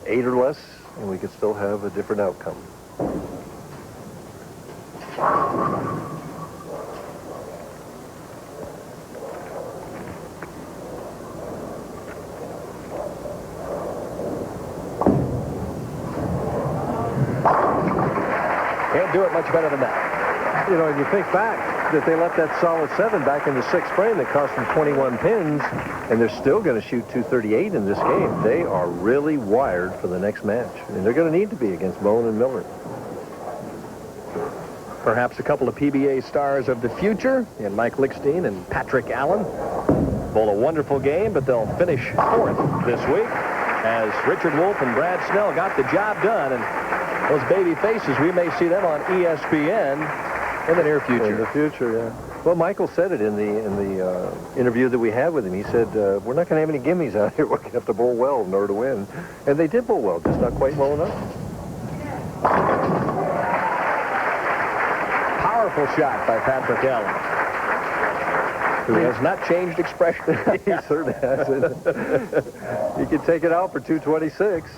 8 or less, and we could still have a different outcome. Can't do it much better than that. You know, and you think back that they left that solid 7 back in the 6th frame that cost them 21 pins, and they're still going to shoot 238 in this game. They are really wired for the next match, and they're going to need to be against Bohn and Miller. Perhaps a couple of PBA stars of the future in Mike Lichstein and Patrick Allen. Bowl a wonderful game, but they'll finish 4th this week as Richard Wolfe and Brad Snell got the job done, and those baby faces, we may see them on ESPN in the near future. In the future, yeah. Well, Michael said it in the interview that we had with him. He said, we're not going to have any gimmies out here. We're going to have to bowl well in order to win. And they did bowl well, just not quite well enough. Powerful shot by Patrick Allen, who has not changed expression. He certainly hasn't. He can take it out for 226.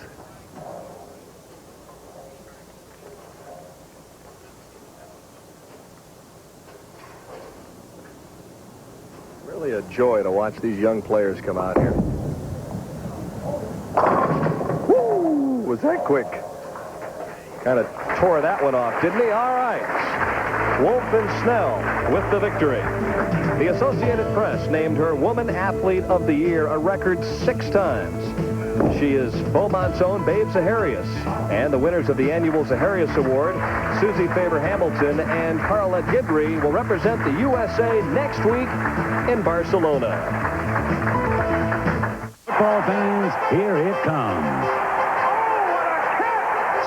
Really a joy to watch these young players come out here. Woo! Was that quick? Kind of tore that one off, didn't he? All right. Wolfe and Snell with the victory. The Associated Press named her Woman Athlete of the Year a record 6 times. She is Beaumont's own Babe Zaharias. And the winners of the annual Zaharias Award, Susie Faber-Hamilton and Carlette Gidry, will represent the USA next week in Barcelona. Football fans, here it comes.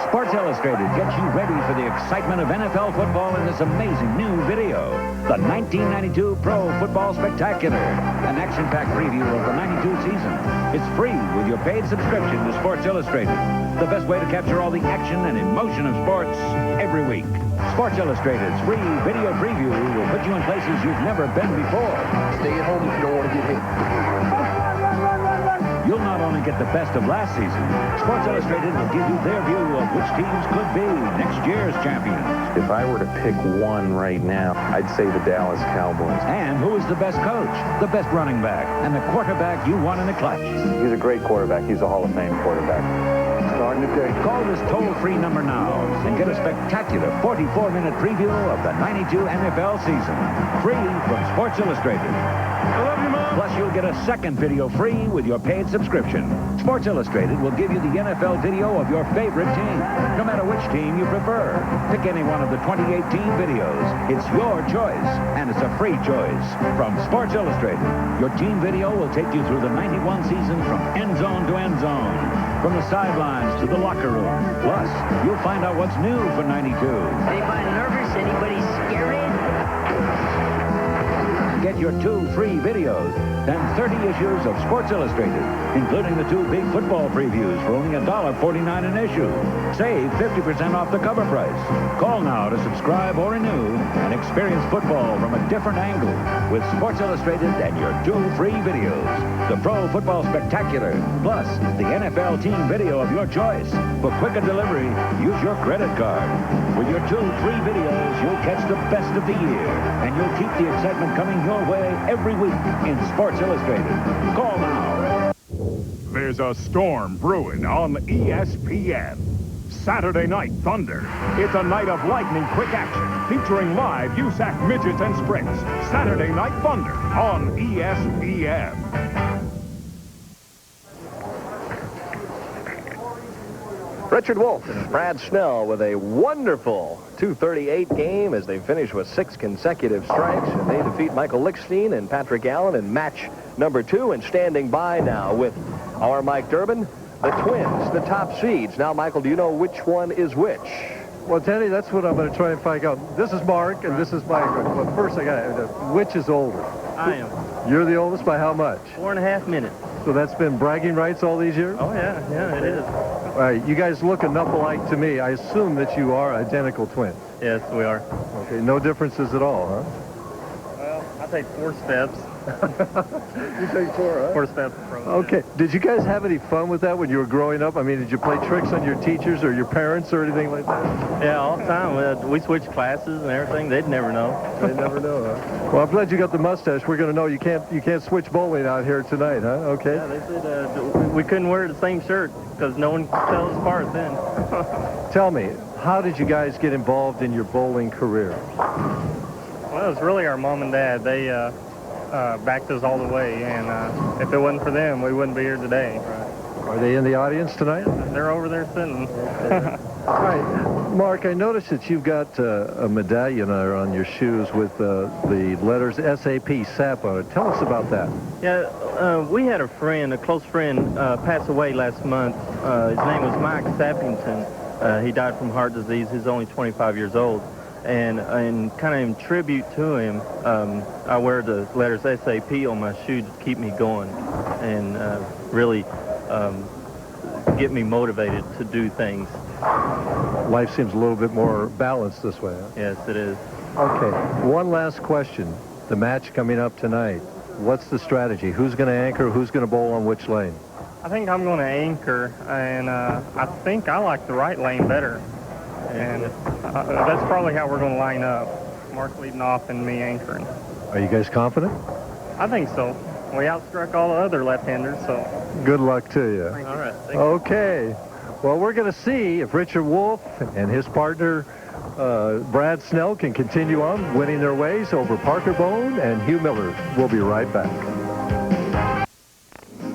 Sports Illustrated gets you ready for the excitement of NFL football in this amazing new video. The 1992 Pro Football Spectacular, an action-packed preview of the 92 season. It's free with your paid subscription to Sports Illustrated. The best way to capture all the action and emotion of sports every week. Sports Illustrated's free video preview will put you in places you've never been before. Stay at home if you don't want to get hit. You'll not only get the best of last season, Sports Illustrated will give you their view of which teams could be next year's champions. If I were to pick one right now, I'd say the Dallas Cowboys. And who is the best coach, the best running back, and the quarterback you want in the clutch. He's a great quarterback. He's a Hall of Fame quarterback. Starting today. Call this toll-free number now and get a spectacular 44-minute preview of the 92 NFL season. Free from Sports Illustrated. I love you, Mom. Plus, you'll get a second video free with your paid subscription. Sports Illustrated will give you the NFL video of your favorite team, no matter which team you prefer. Pick any one of the 28 team videos. It's your choice, and it's a free choice from Sports Illustrated. Your team video will take you through the 91 season from end zone to end zone, from the sidelines to the locker room. Plus, you'll find out what's new for 92. Anybody nervous? Anybody scared? Get your 2 free videos, then 30 issues of Sports Illustrated, including the 2 big football previews for only $1.49 an issue. Save 50% off the cover price. Call now to subscribe or renew and experience football from a different angle with Sports Illustrated and your 2 free videos. The Pro Football Spectacular, plus the NFL team video of your choice. For quicker delivery, use your credit card. With your 2 free videos, you'll catch the best of the year, and you'll keep the excitement coming your way every week in Sports Illustrated. Call now. There's a storm brewing on ESPN. Saturday Night Thunder. It's a night of lightning-quick action featuring live USAC midgets and sprints. Saturday Night Thunder on ESPN. Richard Wolfe and Brad Snell with a wonderful 2:38 game as they finish with 6 consecutive strikes. And they defeat Michael Lichstein and Patrick Allen in match number 2. And standing by now with our Mike Durbin, the Twins, the top seeds. Now, Michael, do you know which one is which? Well, Teddy, that's what I'm going to try and find out. This is Mark, and this is Mike. But first, I got which is older? I am. You're the oldest by how much? 4.5 minutes. So that's been bragging rights all these years? Oh, yeah, it is. All right, you guys look enough alike to me. I assume that you are identical twins. Yes, we are. Okay, no differences at all, huh? Well, I take 4 steps. You take 4, huh? 4 steps. Okay. Did you guys have any fun with that when you were growing up? I mean, did you play tricks on your teachers or your parents or anything like that? Yeah, all the time. We switched classes and everything. They'd never know. They'd never know, huh? Well, I'm glad you got the mustache. We're going to know you can't switch bowling out here tonight, huh? Okay. Yeah, they said we couldn't wear the same shirt because no one could tell us apart then. Tell me, how did you guys get involved in your bowling career? Well, it was really our mom and dad. They backed us all the way, and if it wasn't for them, we wouldn't be here today. Are they in the audience tonight? They're over there sitting. All right, Mark, I noticed that you've got a medallion on your shoes with the letters SAP, SAP on it. Tell us about that. Yeah, we had a friend, a close friend, pass away last month. His name was Mike Sappington. He died from heart disease. He's only 25 years old. And kind of in tribute to him, I wear the letters SAP on my shoe to keep me going and really get me motivated to do things. Life seems a little bit more balanced this way, huh? Yes, it is. Okay, one last question. The match coming up tonight, what's the strategy? Who's going to anchor? Who's going to bowl on which lane? I think I'm going to anchor, and I think I like the right lane better. And that's probably how we're going to line up. Mark leading off and me anchoring. Are you guys confident? I think so. We outstruck all the other left-handers, so. Good luck to you. All right. Okay. Well, we're going to see if Richard Wolfe and his partner, Brad Snell, can continue on winning their ways over Parker Bohn and Hugh Miller. We'll be right back.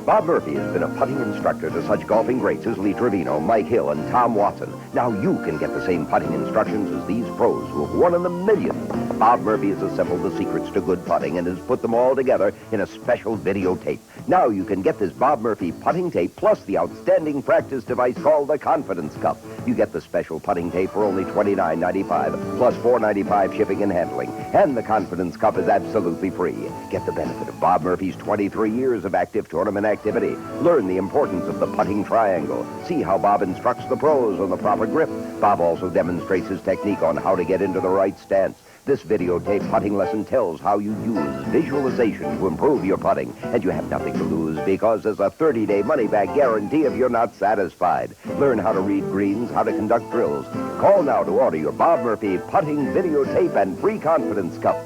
Bob Murphy has been a putting instructor to such golfing greats as Lee Trevino, Mike Hill, and Tom Watson. Now you can get the same putting instructions as these pros who have won in the millions. Bob Murphy has assembled the secrets to good putting and has put them all together in a special videotape. Now you can get this Bob Murphy putting tape plus the outstanding practice device called the Confidence Cup. You get the special putting tape for only $29.95 plus $4.95 shipping and handling. And the Confidence Cup is absolutely free. Get the benefit of Bob Murphy's 23 years of active tournament activity. Learn the importance of the putting triangle. See how Bob instructs the pros on the proper grip. Bob also demonstrates his technique on how to get into the right stance. This videotape putting lesson tells how you use visualization to improve your putting, and you have nothing to lose because there's a 30-day money-back guarantee if you're not satisfied. Learn how to read greens, how to conduct drills. Call now to order your Bob Murphy putting videotape and free Confidence Cup.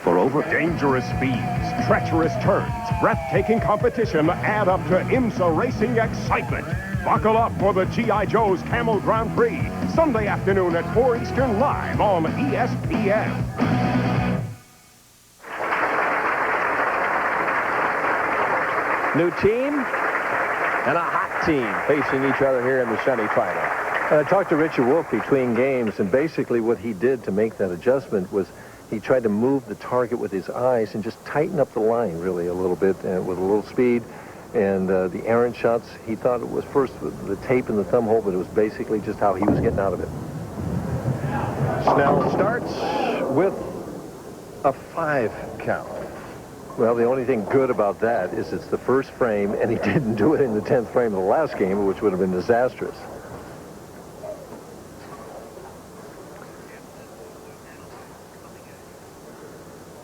For over dangerous speeds, treacherous turns, breathtaking competition add up to IMSA racing excitement. Buckle up for the G.I. Joe's Camel Grand Prix, Sunday afternoon at 4 Eastern, live on ESPN. New team and a hot team facing each other here in the semifinal. I talked to Richard Wolfe between games, and basically what he did to make that adjustment was he tried to move the target with his eyes and just tighten up the line really a little bit with a little speed. And the errant shots, he thought it was first the tape in the thumb hole, but it was basically just how he was getting out of it. Snell starts with a 5 count. Well, the only thing good about that is it's the first frame, and he didn't do it in the 10th frame of the last game, which would have been disastrous.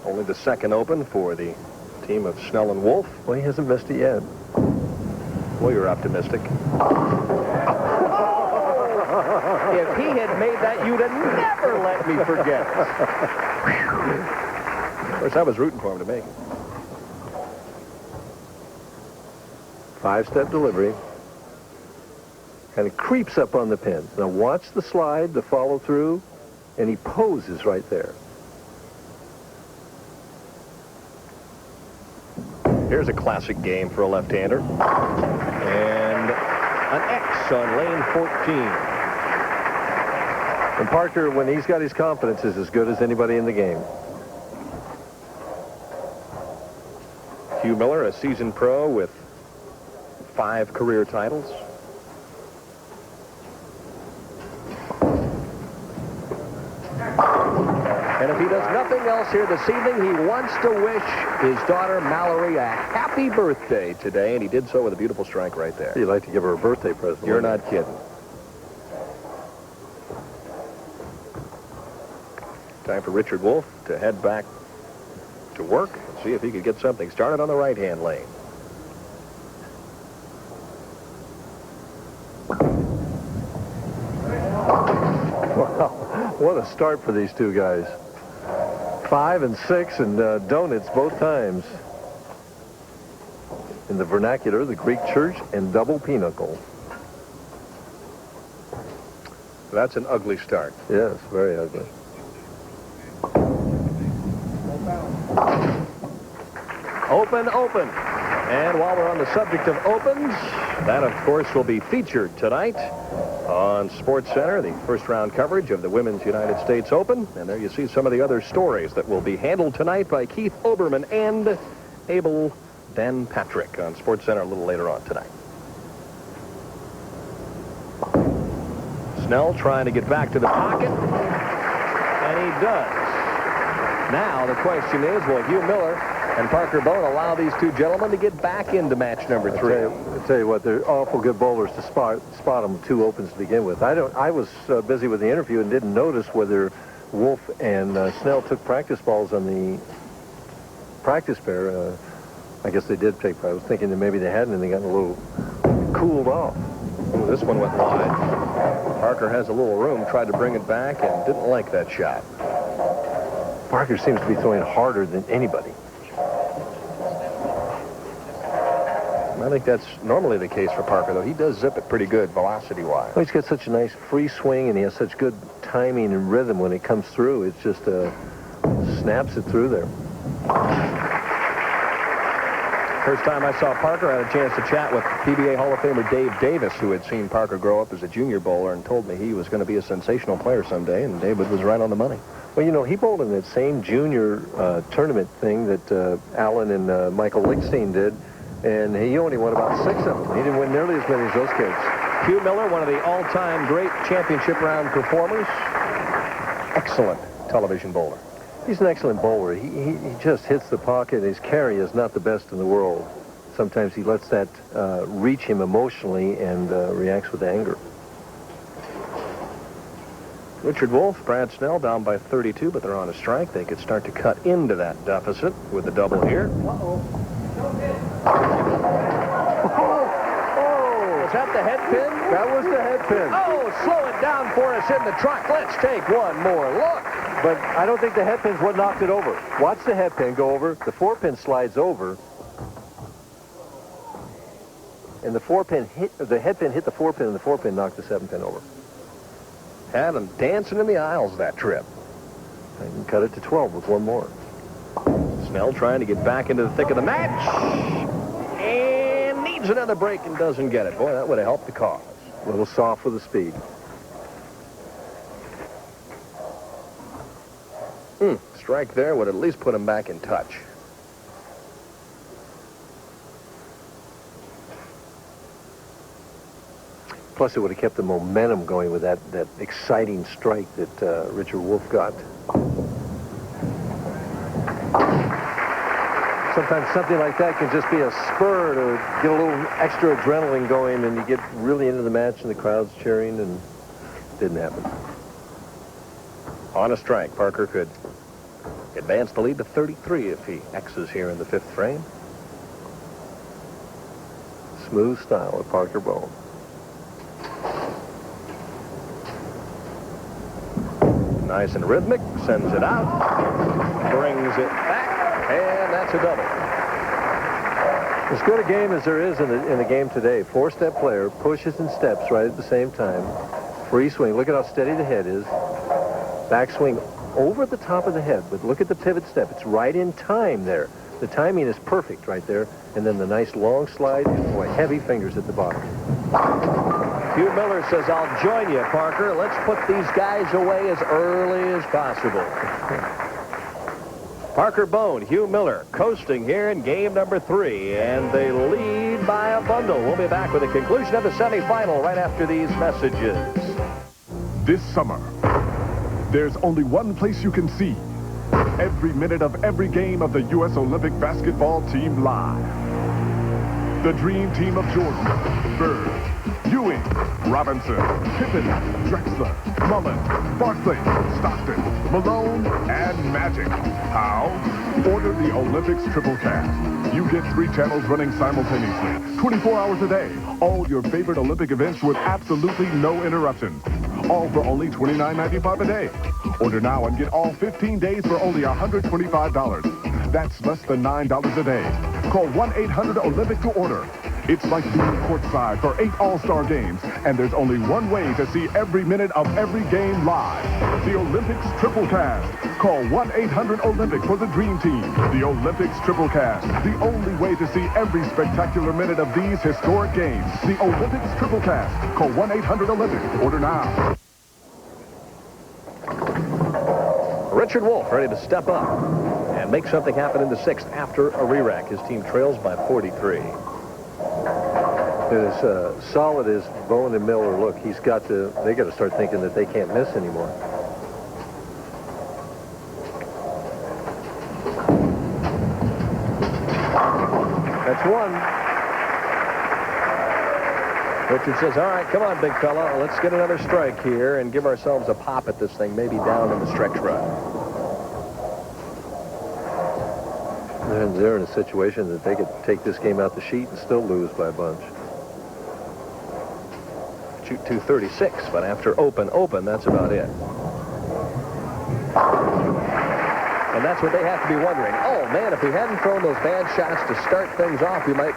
Only the second open for the team of Snell and Wolfe. Well, he hasn't missed it yet. Well, you're optimistic. If he had made that, you'd have never let me forget. Of course, I was rooting for him to make it. 5-step delivery. And it creeps up on the pin. Now watch the slide, the follow through, and he poses right there. Here's a classic game for a left-hander. And an X on lane 14. And Parker, when he's got his confidence, is as good as anybody in the game. Hugh Miller, a seasoned pro with 5 career titles. And if he does nothing else here this evening, he wants to wish his daughter Mallory a happy birthday today, and he did so with a beautiful strike right there. You'd like to give her a birthday present. You're not kidding. Time for Richard Wolfe to head back to work and see if he could get something started on the right-hand lane. Wow, what a start for these two guys. 5 and 6 and donuts both times. In the vernacular, the Greek church and double pinochle. That's an ugly start. Yes, very ugly. Open, open. And while we're on the subject of opens, that, of course, will be featured tonight on SportsCenter, the first-round coverage of the Women's United States Open. And there you see some of the other stories that will be handled tonight by Keith Oberman and Abel Dan Patrick on SportsCenter a little later on tonight. Snell trying to get back to the pocket, and he does. Now the question is, will Hugh Miller and Parker Bohn allow these two gentlemen to get back into match number 3? I'll tell you what, they're awful good bowlers to spot them 2 opens to begin with. I was busy with the interview and didn't notice whether Wolfe and Snell took practice balls on the practice pair. I guess they did take. I was thinking that maybe they hadn't, and they got a little cooled off. Ooh, this one went wide. Parker has a little room, tried to bring it back, and didn't like that shot. Parker seems to be throwing harder than anybody. I think that's normally the case for Parker, though. He does zip it pretty good, velocity-wise. Well, he's got such a nice free swing, and he has such good timing and rhythm when it comes through. It's just snaps it through there. First time I saw Parker, I had a chance to chat with PBA Hall of Famer Dave Davis, who had seen Parker grow up as a junior bowler and told me he was going to be a sensational player someday, and David was right on the money. Well, you know, he bowled in that same junior tournament thing that Alan and Michael Lichstein did, and he only won about 6 of them. He didn't win nearly as many as those kids. Hugh Miller, one of the all-time great championship round performers. Excellent television bowler. He's an excellent bowler. He just hits the pocket. His carry is not the best in the world. Sometimes he lets that reach him emotionally and reacts with anger. Richard Wolfe, Brad Snell down by 32, but they're on a strike. They could start to cut into that deficit with the double here. Is that the head pin? That was the head pin. Oh, slow it down for us in the truck. Let's take one more look. But I don't think the head pin's what knocked it over. Watch the head pin go over. The 4-pin slides over. And the 4-pin hit, the head pin hit the 4-pin, and the 4-pin knocked the 7-pin over. Had them dancing in the aisles that trip. I can cut it to 12 with one more. Snell trying to get back into the thick of the match. And needs another break and doesn't get it. Boy, that would have helped the cause. A little soft with the speed. Strike there would at least put him back in touch. Plus, it would have kept the momentum going with that exciting strike that Richard Wolfe got. Sometimes something like that can just be a spur to get a little extra adrenaline going, and you get really into the match, and the crowd's cheering, and it didn't happen. On a strike, Parker could advance the lead to 33 if he X's here in the 5th frame. Smooth style of Parker Bohn. Nice and rhythmic, sends it out, brings it back, and that's a double. As good a game as there is in the game today. 4-step player, pushes and steps right at the same time. Free swing. Look at how steady the head is. Backswing over the top of the head, but look at the pivot step. It's right in time there. The timing is perfect right there. And then the nice long slide, and boy, heavy fingers at the bottom. Hugh Miller says, I'll join you, Parker. Let's put these guys away as early as possible. Parker Bohn, Hugh Miller, coasting here in game number 3, and they lead by a bundle. We'll be back with the conclusion of the semifinal right after these messages. This summer, there's only one place you can see every minute of every game of the U.S. Olympic basketball team live. The dream team of Jordan, Bird, Ewing, Robinson, Pippen, Drexler, Mullen, Barkley, Stockton, Malone, and Magic. How? Order the Olympics Triple Cast. You get 3 channels running simultaneously, 24 hours a day. All your favorite Olympic events with absolutely no interruptions. All for only $29.95 a day. Order now and get all 15 days for only $125. That's less than $9 a day. Call 1-800-OLYMPIC to order. It's like being courtside for 8 All-Star games, and there's only one way to see every minute of every game live. The Olympics Triple Cast. Call 1-800-OLYMPIC for the Dream Team. The Olympics Triple Cast. The only way to see every spectacular minute of these historic games. The Olympics Triple Cast. Call 1-800-OLYMPIC. Order now. Richard Wolfe ready to step up and make something happen in the 6th after a re-rack. His team trails by 43. As solid as Bohn and Miller look, they got to start thinking that they can't miss anymore. That's one. Richard says, all right, come on, big fella. Let's get another strike here and give ourselves a pop at this thing, maybe down in the stretch run. And they're in a situation that they could take this game out the sheet and still lose by a bunch. Shoot 236, but after open, that's about it. And that's what they have to be wondering. Oh, man, if we hadn't thrown those bad shots to start things off, we might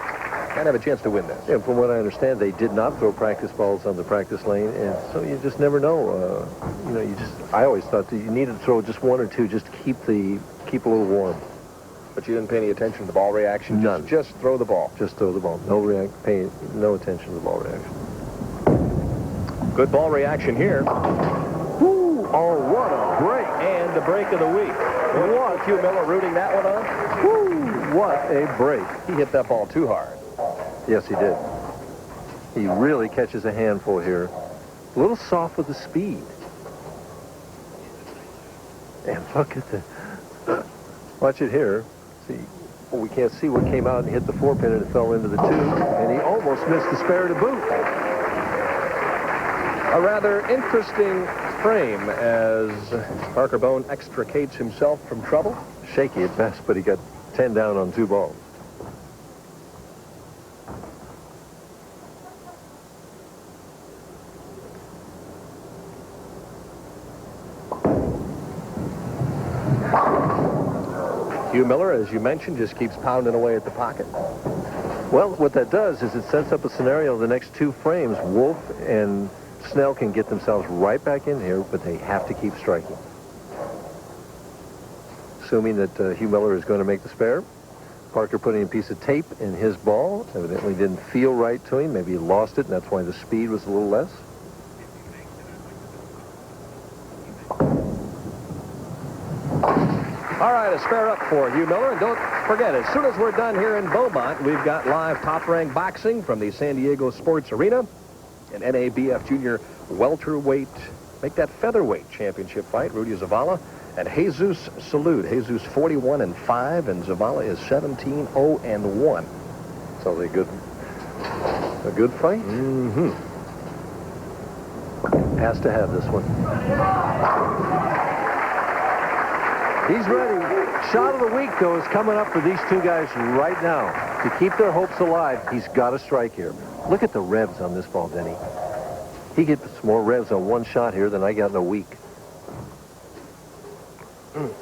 kind of have a chance to win this. Yeah, from what I understand, they did not throw practice balls on the practice lane, and so you just never know. You know, I always thought that you needed to throw just one or two just to keep a little warm. But you didn't pay any attention to the ball reaction? None. Just throw the ball. Just throw the ball. Pay no attention to the ball reaction. Good ball reaction here. Woo! Oh, what a break. And the break of the week. What? Hugh Miller rooting that one on? Woo! What a break. He hit that ball too hard. Yes, he did. He really catches a handful here. A little soft with the speed. And look at the... Watch it here. See, well, we can't see what came out and hit the 4-pin, and it fell into the 2, and he almost missed the spare to boot. A rather interesting frame as Parker Bohn extricates himself from trouble. Shaky at best, but he got 10 down on 2 balls. Hugh Miller, as you mentioned, just keeps pounding away at the pocket. Well, what that does is it sets up a scenario the next 2 frames. Wolfe and Snell can get themselves right back in here, but they have to keep striking. Assuming that Hugh Miller is going to make the spare. Parker putting a piece of tape in his ball. Evidently didn't feel right to him. Maybe he lost it, and that's why the speed was a little less. All right, a spare up for Hugh Miller. And don't forget, as soon as we're done here in Beaumont, we've got live top-ranked boxing from the San Diego Sports Arena. An NABF Junior welterweight, make that featherweight championship fight. Rudy Zavala and Hey-Zeus Salute. Hey-Zeus 41-5, and Zavala is 17-0-1. So a good fight. Mm-hmm. Has to have this one. He's ready. Shot of the week, though, is coming up for these 2 guys right now. To keep their hopes alive, he's got to strike here. Look at the revs on this ball, Denny. He gets more revs on 1 shot here than I got in a week.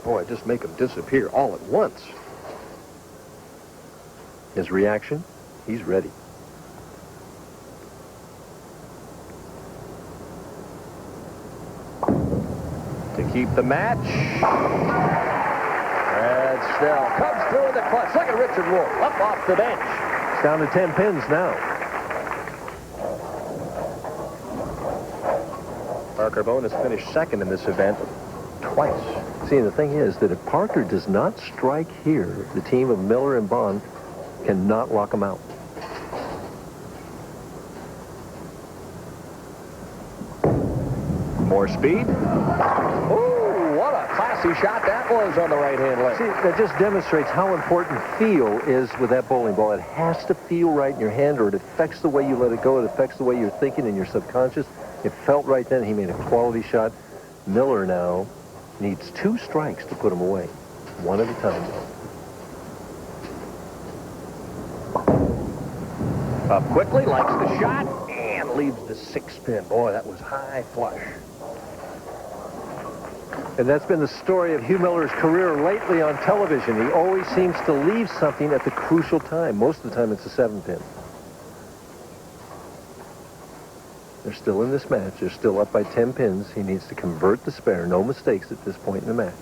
Boy, just make them disappear all at once. His reaction, he's ready. To keep the match. Brad Snell comes through in the clutch. Look at Richard Wolfe up off the bench. It's down to 10 pins now. Parker Bohn has finished second in this event twice. See, the thing is that if Parker does not strike here, the team of Miller and Bond cannot lock him out. More speed. Oh, what a classy shot that was on the right-hand leg. See, that just demonstrates how important feel is with that bowling ball. It has to feel right in your hand, or it affects the way you let it go. It affects the way you're thinking in your subconscious. It felt right then. He made a quality shot. Miller now needs 2 strikes to put him away, 1 at a time. Up quickly, likes the shot, and leaves the 6-pin. Boy, that was high flush. And that's been the story of Hugh Miller's career lately on television. He always seems to leave something at the crucial time. Most of the time, it's a 7-pin. They're still in this match. They're still up by 10 pins. He needs to convert the spare. No mistakes at this point in the match.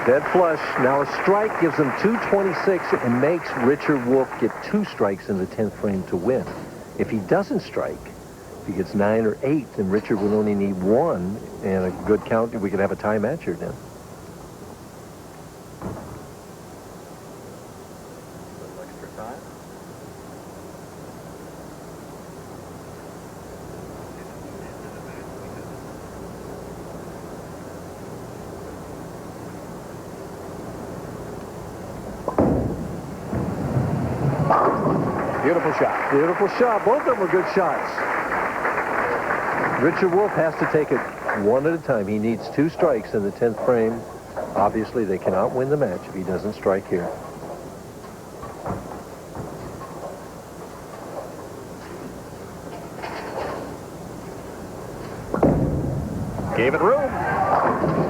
Dead flush. Now a strike gives him 226 and makes Richard Wolfe get 2 strikes in the 10th frame to win. If he doesn't strike, if he gets 9 or 8, then Richard would only need 1 and a good count. We could have a tie match here then. Beautiful shot. Beautiful shot. Both of them were good shots. Richard Wolfe has to take it 1 at a time. He needs 2 strikes in the 10th frame. Obviously, they cannot win the match if he doesn't strike here. Gave it room.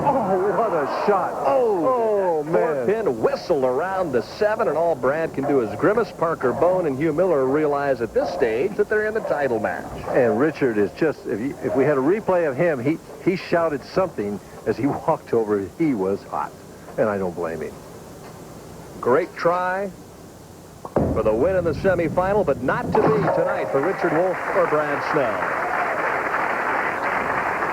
Oh, what a shot. Oh, man. Four-pin whistled around the 7, and all Brad can do is grimace. Parker Bohn and Hugh Miller realize at this stage that they're in the title match. And Richard is just, if we had a replay of him, he shouted something as he walked over. He was hot, and I don't blame him. Great try for the win in the semifinal, but not to be tonight for Richard Wolfe or Brad Snell.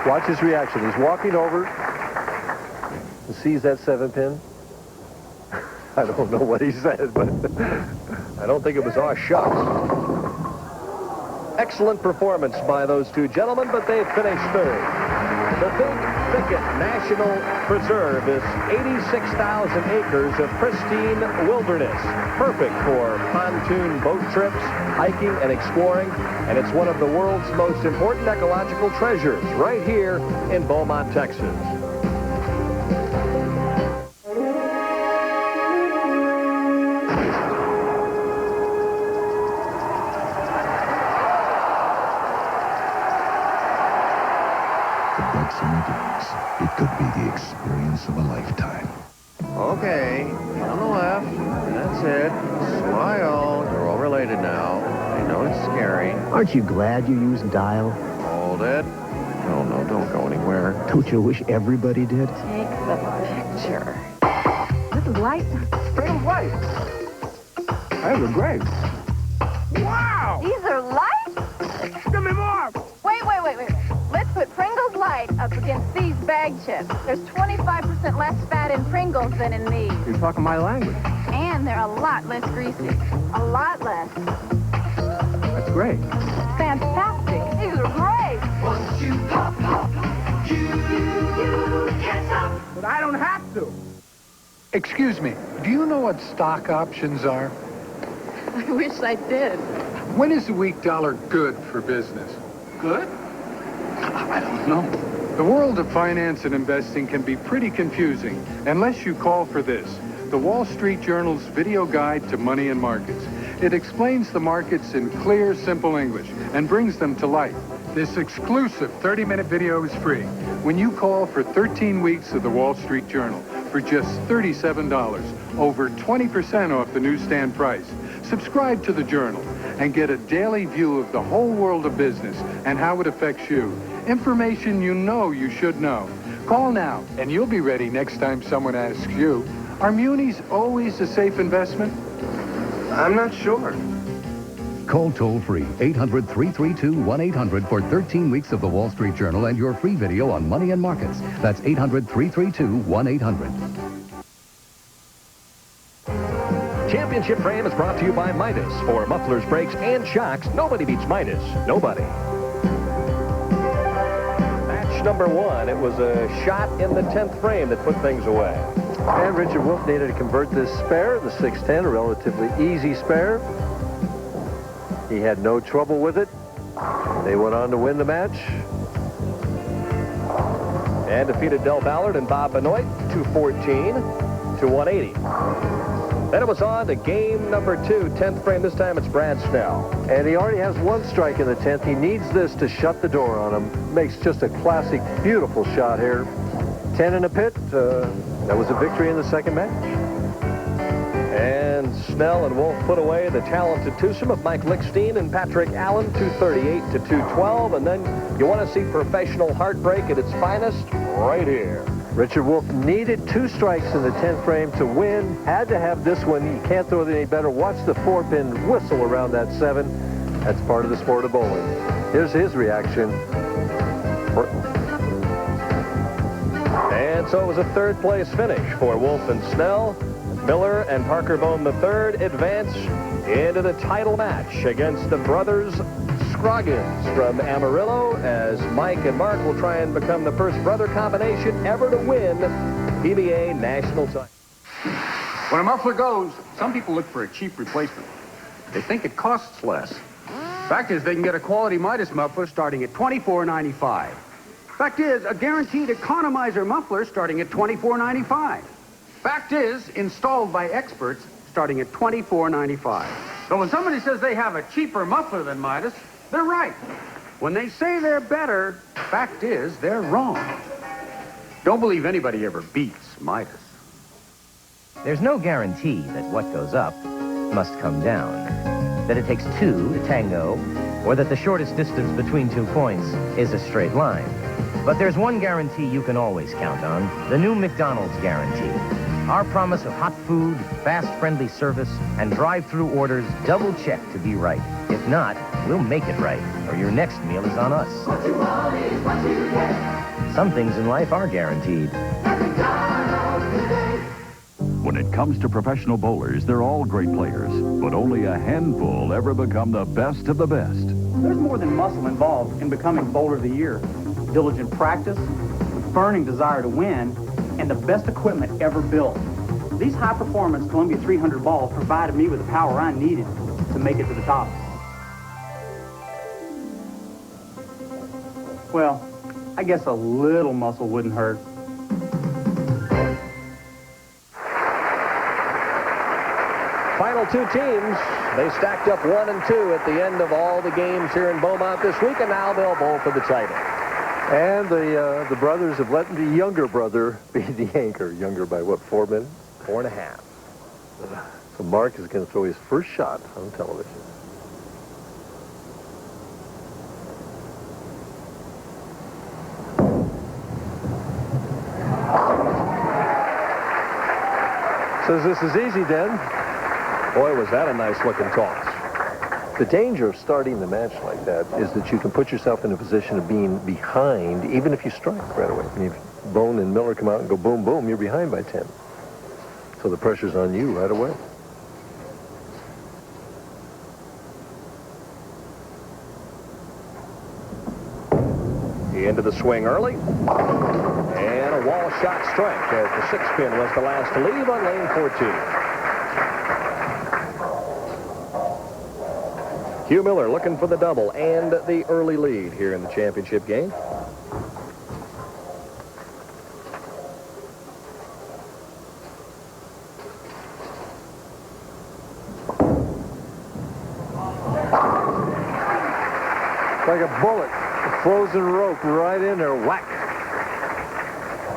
Watch his reaction. He's walking over and sees that 7-pin. I don't know what he said, but I don't think it was our shucks. Excellent performance by those two gentlemen, but they finished third. The Big Thicket National Preserve is 86,000 acres of pristine wilderness, perfect for pontoon boat trips, hiking, and exploring, and it's one of the world's most important ecological treasures right here in Beaumont, Texas. It could be the experience of a lifetime. Okay, on the left. That's it. Smile. You're all related now. I know it's scary. Aren't you glad you used dial? Hold it. No, no, don't go anywhere. Don't you wish everybody did? Take the picture. This is light. Springles light. Those are great. Wow! These are light? Give me more! Wait. Let's put Pringles Light up against these bag chips. There's 25% less fat in Pringles than in these. You're talking my language. And they're a lot less greasy. A lot less. That's great. Fantastic. These are great. Once you pop, you can't stop. But I don't have to. Excuse me, do you know what stock options are? I wish I did. When is the weak dollar good for business? Good? I don't know. The world of finance and investing can be pretty confusing unless you call for this, the Wall Street Journal's video guide to money and markets. It explains the markets in clear, simple English and brings them to life. This exclusive 30-minute video is free when you call for 13 weeks of the Wall Street Journal for just $37, over 20% off the newsstand price. Subscribe to the Journal and get a daily view of the whole world of business and how it affects you. Information you know you should know. Call now, and you'll be ready next time someone asks you, are munis always a safe investment? I'm not sure. Call toll-free 800-332-1800 for 13 weeks of the Wall Street Journal and your free video on money and markets. That's 800-332-1800. Championship Frame is brought to you by Midas. For mufflers, brakes, and shocks, nobody beats Midas. Nobody. Match number 1. It was a shot in the 10th frame that put things away. And Richard Wolfe needed to convert this spare, the 610, a relatively easy spare. He had no trouble with it. They went on to win the match. And defeated Del Ballard and Bob Benoit, 214 to 180. Then it was on to game number 2, 10th frame. This time it's Brad Snell. And he already has one strike in the 10th. He needs this to shut the door on him. Makes just a classic, beautiful shot here. 10 in the pit. That was a victory in the second match. And Snell and Wolfe put away the talented twosome of Mike Lichstein and Patrick Allen, 238 to 212. And then you want to see professional heartbreak at its finest right here. Richard Wolfe needed 2 strikes in the 10th frame to win. Had to have this one. You can't throw it any better. Watch the 4-pin whistle around that 7. That's part of the sport of bowling. Here's his reaction. And so it was a 3rd place finish for Wolfe and Snell. Miller and Parker Bohn III advance into the title match against the brothers Scroggins from Amarillo, as Mike and Mark will try and become the first brother combination ever to win PBA national title. When a muffler goes, some people look for a cheap replacement. They think it costs less. Fact is, they can get a quality Midas muffler starting at $24.95. Fact is, a guaranteed economizer muffler starting at $24.95. Fact is, installed by experts starting at $24.95. So when somebody says they have a cheaper muffler than Midas, they're right. When they say they're better, fact is, they're wrong. Don't believe anybody ever beats Midas. There's no guarantee that what goes up must come down, that it takes two to tango, or that the shortest distance between 2 points is a straight line. But there's one guarantee you can always count on, the new McDonald's guarantee. Our promise of hot food, fast, friendly service, and drive-through orders double-checked to be right. If not, we'll make it right, or your next meal is on us. What you want is what you get. Some things in life are guaranteed. When it comes to professional bowlers, they're all great players, but only a handful ever become the best of the best. There's more than muscle involved in becoming Bowler of the Year. Diligent practice, burning desire to win, and the best equipment ever built. These high-performance Columbia 300 balls provided me with the power I needed to make it to the top. Well, I guess a little muscle wouldn't hurt. Final two teams, they stacked up 1 and 2 at the end of all the games here in Beaumont this week, and now they'll bowl for the title. And the brothers have let the younger brother be the anchor. Younger by, what, 4 minutes? 4.5. So Mark is going to throw his first shot on television. Says this is easy, Den. Boy, was that a nice-looking toss. The danger of starting the match like that is that you can put yourself in a position of being behind, even if you strike right away. When Bohn and Miller come out and go boom, boom, you're behind by 10. So the pressure's on you right away. He into the swing early. And a wall shot strike as the 6-pin was the last to leave on lane 14. Hugh Miller looking for the double and the early lead here in the championship game. Like a bullet, a frozen rope right in there, whack.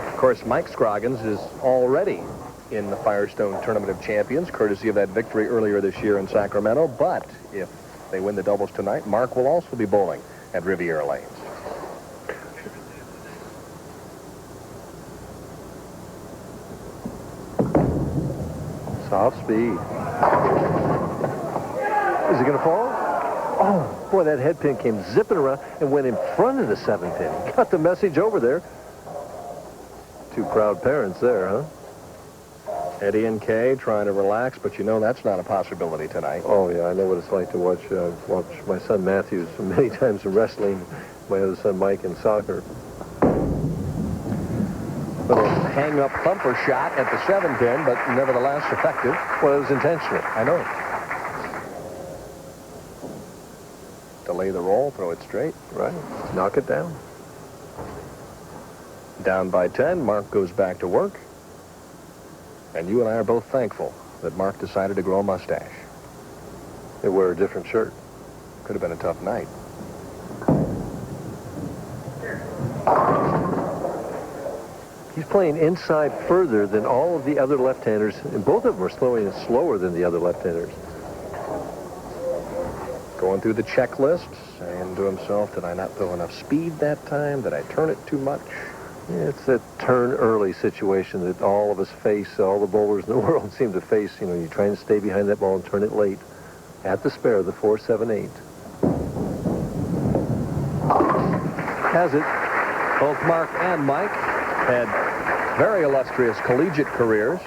Of course, Mike Scroggins is already in the Firestone Tournament of Champions, courtesy of that victory earlier this year in Sacramento. But if they win the doubles tonight, Mark will also be bowling at Riviera Lanes. Soft speed. Is he going to fall? Oh, boy, that head pin came zipping around and went in front of the 7-pin. Got the message over there. Two proud parents there, huh? Eddie and Kay trying to relax, but you know that's not a possibility tonight. Oh, yeah, I know what it's like to watch my son Matthews many times in wrestling, my other son Mike in soccer. Little hang-up thumper shot at the 7-pin, but nevertheless effective. Well, it was intentional. I know. Delay the roll, throw it straight. Right. Knock it down. Down by 10, Mark goes back to work. And you and I are both thankful that Mark decided to grow a mustache. They wear a different shirt. Could have been a tough night. He's playing inside further than all of the other left-handers, and both of them are slowing it slower than the other left-handers. Going through the checklist, saying to himself, did I not throw enough speed that time? Did I turn it too much? Yeah, it's that turn early situation that all of us face, all the bowlers in the world seem to face. You know, you're trying to stay behind that ball and turn it late. At the spare, the 4-7-8. Has it. Both Mark and Mike had very illustrious collegiate careers.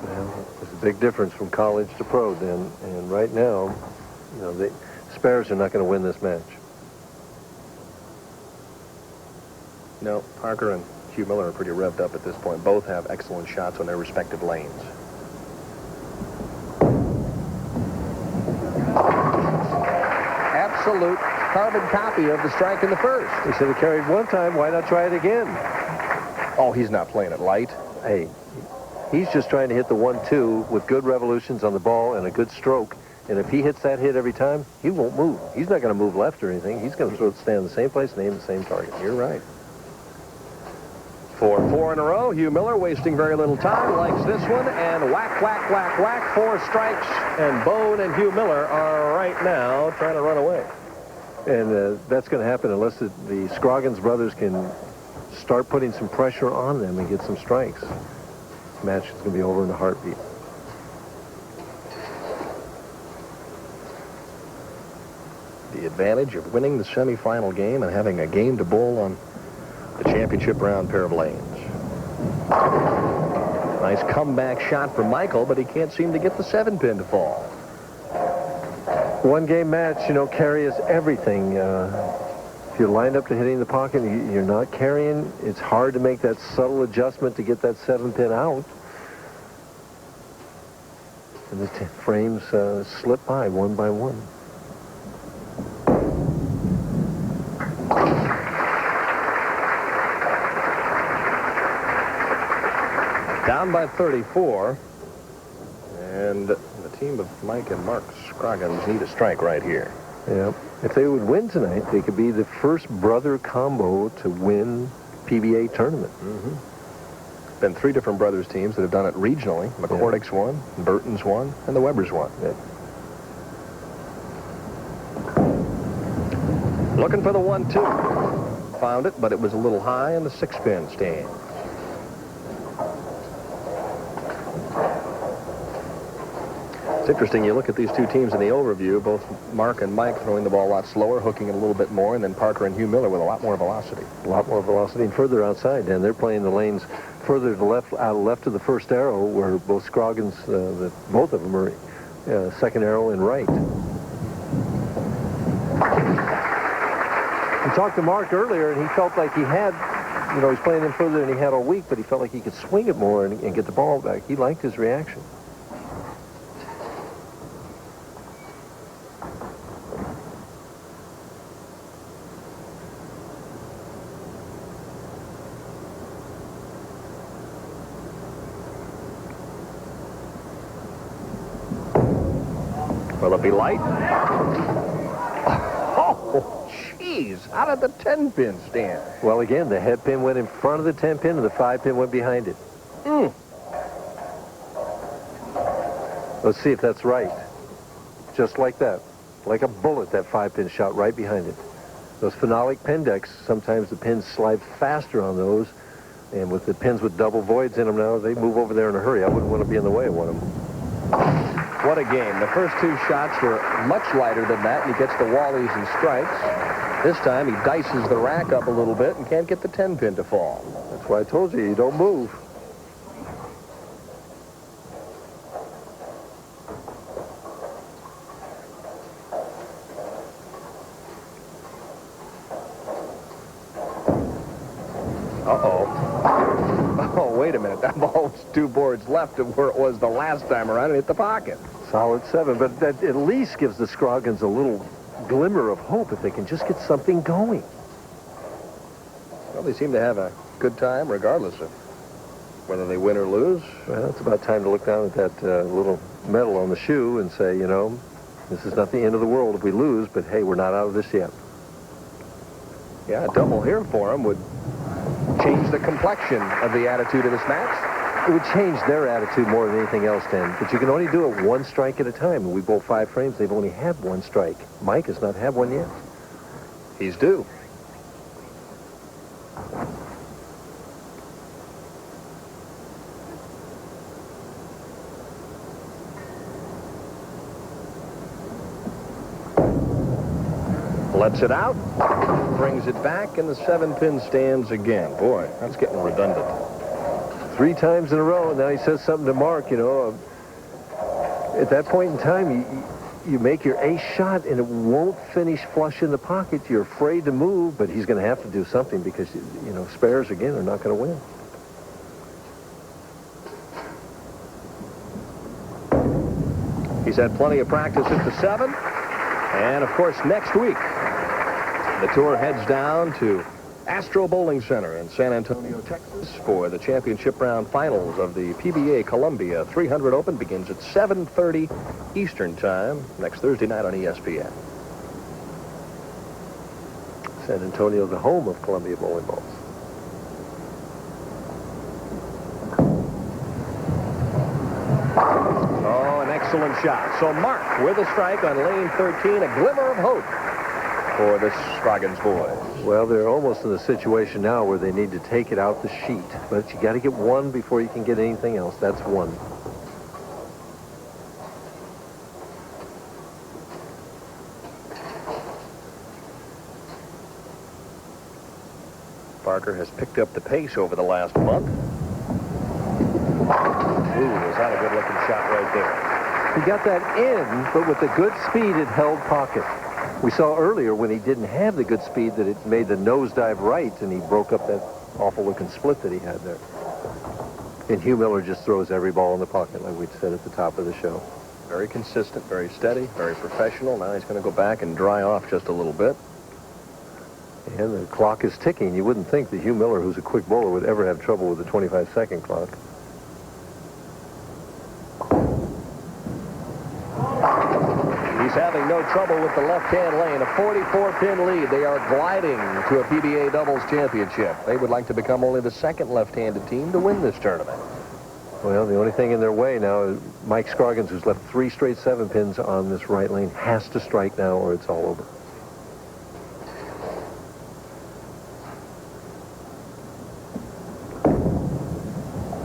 Well, there's a big difference from college to pro then. And right now, you know, the spares are not going to win this match. No, Parker and Hugh Miller are pretty revved up at this point. Both have excellent shots on their respective lanes. Absolute carbon copy of the strike in the first. He should have carried one time. Why not try it again? Oh, he's not playing it light. Hey, he's just trying to hit the 1-2 with good revolutions on the ball and a good stroke. And if he hits that hit every time, he won't move. He's not going to move left or anything. He's going to sort of stay in the same place and aim the same target. You're right. For 4 in a row, Hugh Miller wasting very little time, likes this one, and whack, whack, whack, whack, 4 strikes, and Bohn and Hugh Miller are right now trying to run away. And that's going to happen unless the Scroggins brothers can start putting some pressure on them and get some strikes. This match is going to be over in a heartbeat. The advantage of winning the semifinal game and having a game to bowl on the championship round pair of lanes. Nice comeback shot for Michael, but he can't seem to get the 7-pin to fall. One-game match, you know, carries everything. If you're lined up to hitting the pocket, you're not carrying. It's hard to make that subtle adjustment to get that 7-pin out. And the frames slip by one. Down by 34. And the team of Mike and Mark Scroggins need a strike right here. Yeah. If they would win tonight, they could be the first brother combo to win PBA tournament. Been 3 different brothers teams that have done it regionally. McCordick's won, Burton's won, and the Webbers won. Looking for the 1-2. Found it, but it was a little high in the 6-pin stand. It's interesting, you look at these two teams in the overview, both Mark and Mike throwing the ball a lot slower, hooking it a little bit more, and then Parker and Hugh Miller with a lot more velocity. A lot more velocity and further outside, and they're playing the lanes further to the left, left of the first arrow, where both Scroggins, both of them are second arrow and right. We talked to Mark earlier, and he felt like he had, you know, he's playing him further than he had all week, but he felt like he could swing it more and get the ball back. He liked his reaction. Will it be light? Oh, jeez. How did the 10-pin stand? Well, again, the head pin went in front of the 10-pin, and the 5-pin went behind it. Let's see if that's right. Just like that. Like a bullet, that 5-pin shot right behind it. Those phenolic pin decks, sometimes the pins slide faster on those, and with the pins with double voids in them now, they move over there in a hurry. I wouldn't want to be in the way of one of them. What a game. The first 2 shots were much lighter than that, and he gets the wallies and strikes. This time, he dices the rack up a little bit and can't get the 10-pin to fall. That's why I told you, you don't move. Oh, wait a minute. That ball was 2 boards left of where it was the last time around and hit the pocket. Solid 7, but that at least gives the Scroggins a little glimmer of hope if they can just get something going. Well, they seem to have a good time regardless of whether they win or lose. Well, it's about time to look down at that little medal on the shoe and say, you know, this is not the end of the world if we lose, but hey, we're not out of this yet. Yeah, a double here for them would change the complexion of the attitude of this match. It would change their attitude more than anything else, Dan. But you can only do it 1 strike at a time. And we bowl 5 frames. They've only had 1 strike. Mike has not had one yet. He's due. Lets it out. Brings it back, and the 7-pin stands again. Boy, that's getting redundant. 3 times in a row, and now he says something to Mark, you know. At that point in time, you make your ace shot, and it won't finish flush in the pocket. You're afraid to move, but he's going to have to do something because, you know, spares, again, are not going to win. He's had plenty of practice at the 7. And, of course, next week, the tour heads down to Astro Bowling Center in San Antonio, Texas for the championship round finals of the PBA Columbia 300 Open. Begins at 7:30 Eastern Time next Thursday night on ESPN. San Antonio, the home of Columbia bowling balls. excellent shot. So Mark with a strike on lane 13, a glimmer of hope for the Scroggins boys. Well, they're almost in a situation now where they need to take it out the sheet. But you got to get one before you can get anything else. That's one. Parker has picked up the pace over the last month. Ooh, was that a good-looking shot right there? He got that in, but with the good speed, it held pocket. We saw earlier when he didn't have the good speed that it made the nosedive right, and he broke up that awful-looking split that he had there. And Hugh Miller just throws every ball in the pocket, like we said at the top of the show. Very consistent, very steady, very professional. Now he's going to go back and dry off just a little bit. And the clock is ticking. You wouldn't think that Hugh Miller, who's a quick bowler, would ever have trouble with the 25-second clock. He's having no trouble with the left-hand lane. A 44-pin lead. They are gliding to a PBA Doubles Championship. They would like to become only the second left-handed team to win this tournament. Well, the only thing in their way now is Mike Scroggins, who's left 3 straight 7-pins on this right lane, has to strike now or it's all over.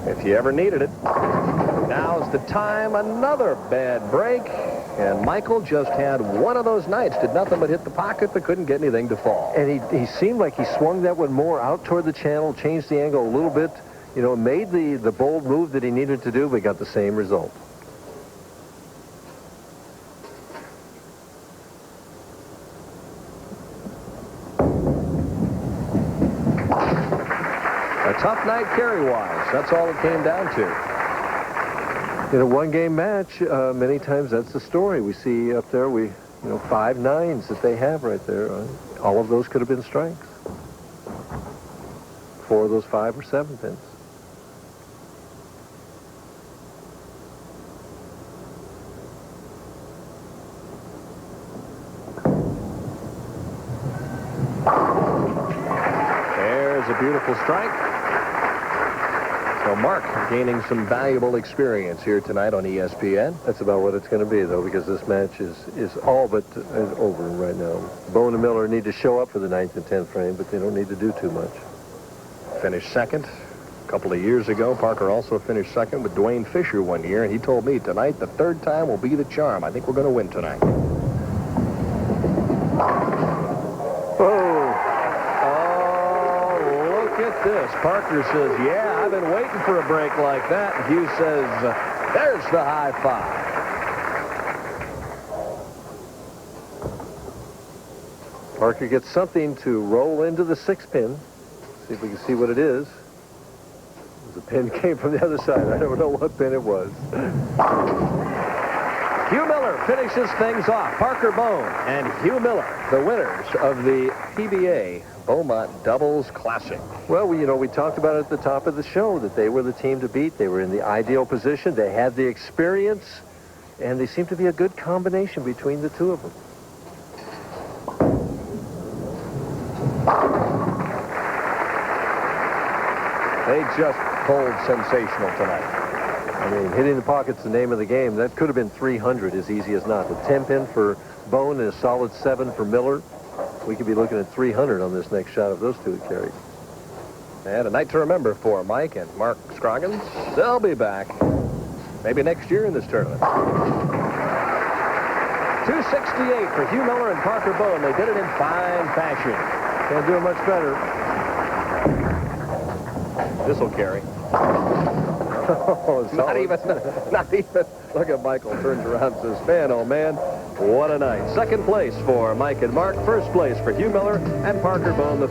If you ever needed it. Now's the time. Another bad break. And Michael just had one of those nights. Did nothing but hit the pocket, but couldn't get anything to fall. And he seemed like he swung that one more out toward the channel, changed the angle a little bit, you know, made the bold move that he needed to do, but got the same result. A tough night carry-wise. That's all it came down to. In a one-game match, many times that's the story. We see up there, 5 9s that they have right there. All of those could have been strikes. 4 of those 5 or 7 pins. There's a beautiful strike. So Mark gaining some valuable experience here tonight on ESPN. That's about what it's going to be, though, because this match is all but over right now. Bohn and Miller need to show up for the 9th and 10th frame, but they don't need to do too much. Finished second a couple of years ago. Parker also finished second with Dwayne Fisher one year, and he told me tonight the 3rd time will be the charm. I think we're going to win tonight. This. Parker says, yeah, I've been waiting for a break like that. And Hugh says, there's the high five. Parker gets something to roll into the 6-pin. See if we can see what it is. The pin came from the other side. I don't know what pin it was. Hugh Miller finishes things off. Parker Bohn and Hugh Miller, the winners of the PBA Beaumont Doubles Classic. Well, we talked about it at the top of the show that they were the team to beat. They were in the ideal position. They had the experience, and they seemed to be a good combination between the two of them. They just pulled sensational tonight. I mean, hitting the pocket's the name of the game. That could have been 300 as easy as not. The 10-pin for Bohn and a solid 7 for Miller. We could be looking at 300 on this next shot of those two that carried. And a night to remember for Mike and Mark Scroggins. They'll be back maybe next year in this tournament. 268 for Hugh Miller and Parker Bohn. They did it in fine fashion. Can't do it much better. This'll carry. Oh, not even. Look at Michael turns around and says, man, oh man, what a night. Second place for Mike and Mark. First place for Hugh Miller and Parker Bohn III.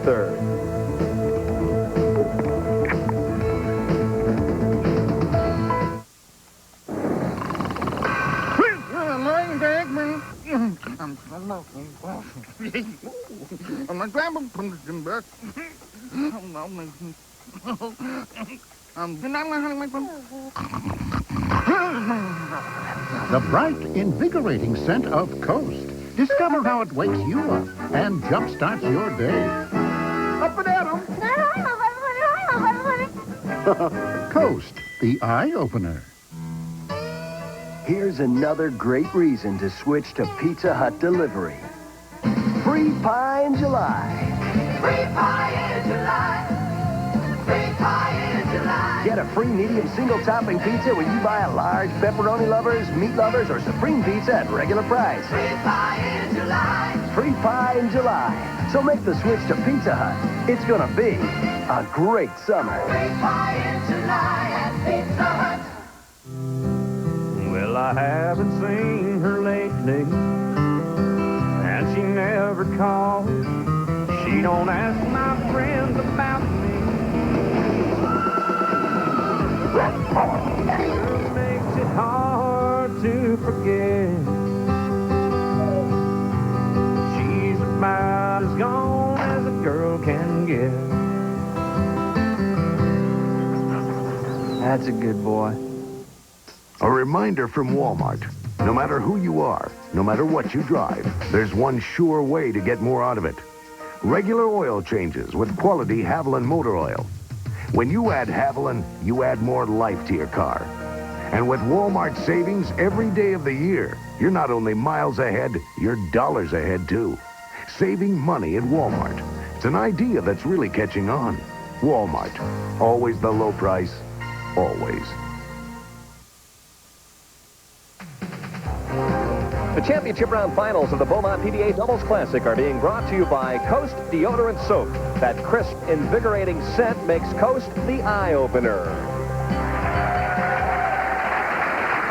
The bright, invigorating scent of Coast. Discover how it wakes you up and jumpstarts your day. Up and at 'em. Coast, the eye-opener. Here's another great reason to switch to Pizza Hut delivery. Free pie in July. Free pie in July. Free pie in July. Get a free medium single topping pizza when you buy a large pepperoni lovers, meat lovers, or supreme pizza at regular price. Free pie in July. Free pie in July. So make the switch to Pizza Hut. It's gonna be a great summer. Free pie in July at Pizza Hut. Well, I haven't seen her lately, and she never calls. She don't ask my friends about me. It makes it hard to forget. She's about as gone as a girl can get. That's a good boy. A reminder from Walmart. No matter who you are, no matter what you drive, there's one sure way to get more out of it. Regular oil changes with quality Haviland motor oil. When you add Haviland, you add more life to your car. And with Walmart savings every day of the year, you're not only miles ahead, you're dollars ahead too. Saving money at Walmart. It's an idea that's really catching on. Walmart. Always the low price. Always. The championship round finals of the Beaumont PBA Doubles Classic are being brought to you by Coast Deodorant Soap. That crisp, invigorating scent makes Coast the eye-opener.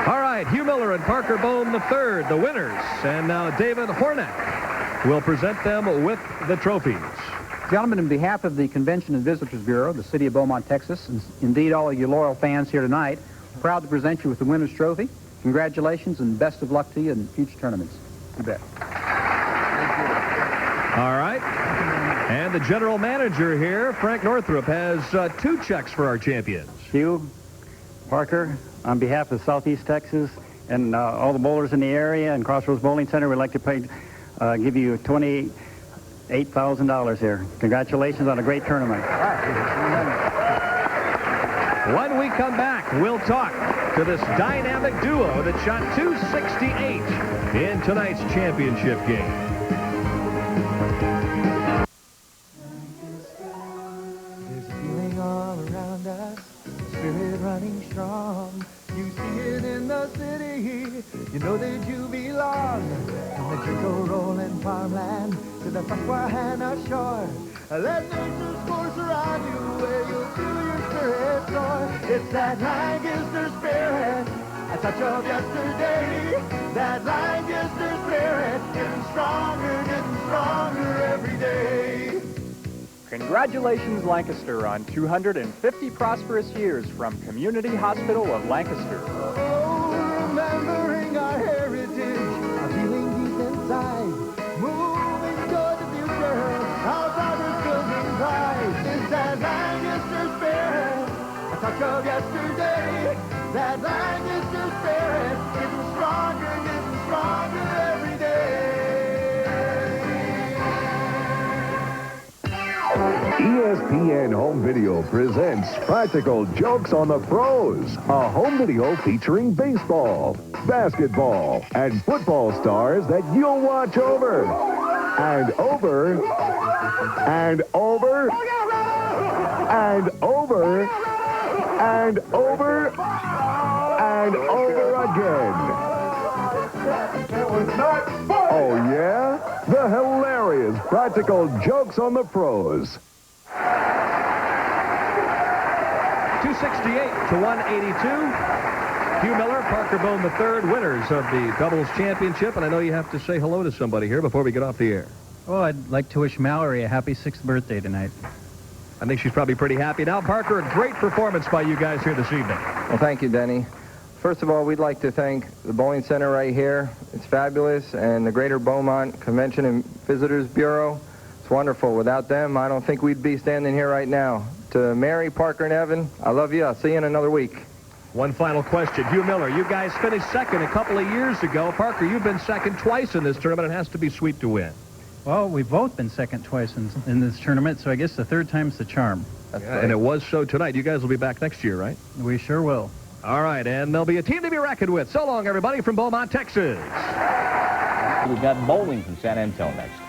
All right, Hugh Miller and Parker Bohn III, the winners. And now David Hornak will present them with the trophies. Gentlemen, on behalf of the Convention and Visitors Bureau, the city of Beaumont, Texas, and indeed all of you loyal fans here tonight, proud to present you with the winner's trophy. Congratulations and best of luck to you in future tournaments. You bet. All right. And the general manager here, Frank Northrup, has 2 checks for our champions. Hugh, Parker, on behalf of Southeast Texas and all the bowlers in the area and Crossroads Bowling Center, we'd like to give you $28,000 here. Congratulations on a great tournament. When we come back, we'll talk to this dynamic duo that shot 268 in tonight's championship game. There's a feeling all around us, spirit running strong. You see it in the city, you know that you belong. From the gentle rolling farmland to the Susquehanna shore, let nature's force around you where you'll feel your spirit soar. It's that Lancaster spirit, a touch of yesterday. That Lancaster spirit, getting stronger every day. Congratulations, Lancaster, on 250 prosperous years from Community Hospital of Lancaster. Oh, remembering our heritage, a feeling deep inside, moving toward the future, our brothers building pride. It's that Lancaster spirit, a touch of yesterday. That Lancaster spirit, getting stronger every day. ESPN Home Video presents Practical Jokes on the Pros, a home video featuring baseball, basketball, and football stars that you'll watch over and over and over and over and over and over again. Oh, yeah? The hilarious Practical Jokes on the Pros. 268 to 182. Hugh Miller, Parker Bohn III, winners of the doubles championship. And I know you have to say hello to somebody here before we get off the air. Oh, I'd like to wish Mallory a happy 6th birthday tonight. I think she's probably pretty happy now. Parker, a great performance by you guys here this evening. Well, thank you, Denny. First of all, we'd like to thank the Bowling Center right here. It's fabulous. And the Greater Beaumont Convention and Visitors Bureau. It's wonderful. Without them, I don't think we'd be standing here right now. To Mary, Parker, and Evan, I love you. I'll see you in another week. One final question. Hugh Miller, you guys finished second a couple of years ago. Parker, you've been second twice in this tournament. It has to be sweet to win. Well, we've both been second twice in this tournament, so I guess the third time's the charm. Yeah, and it was so tonight. You guys will be back next year, right? We sure will. All right, and there'll be a team to be reckoned with. So long, everybody, from Beaumont, Texas. We've got bowling from San Antonio next.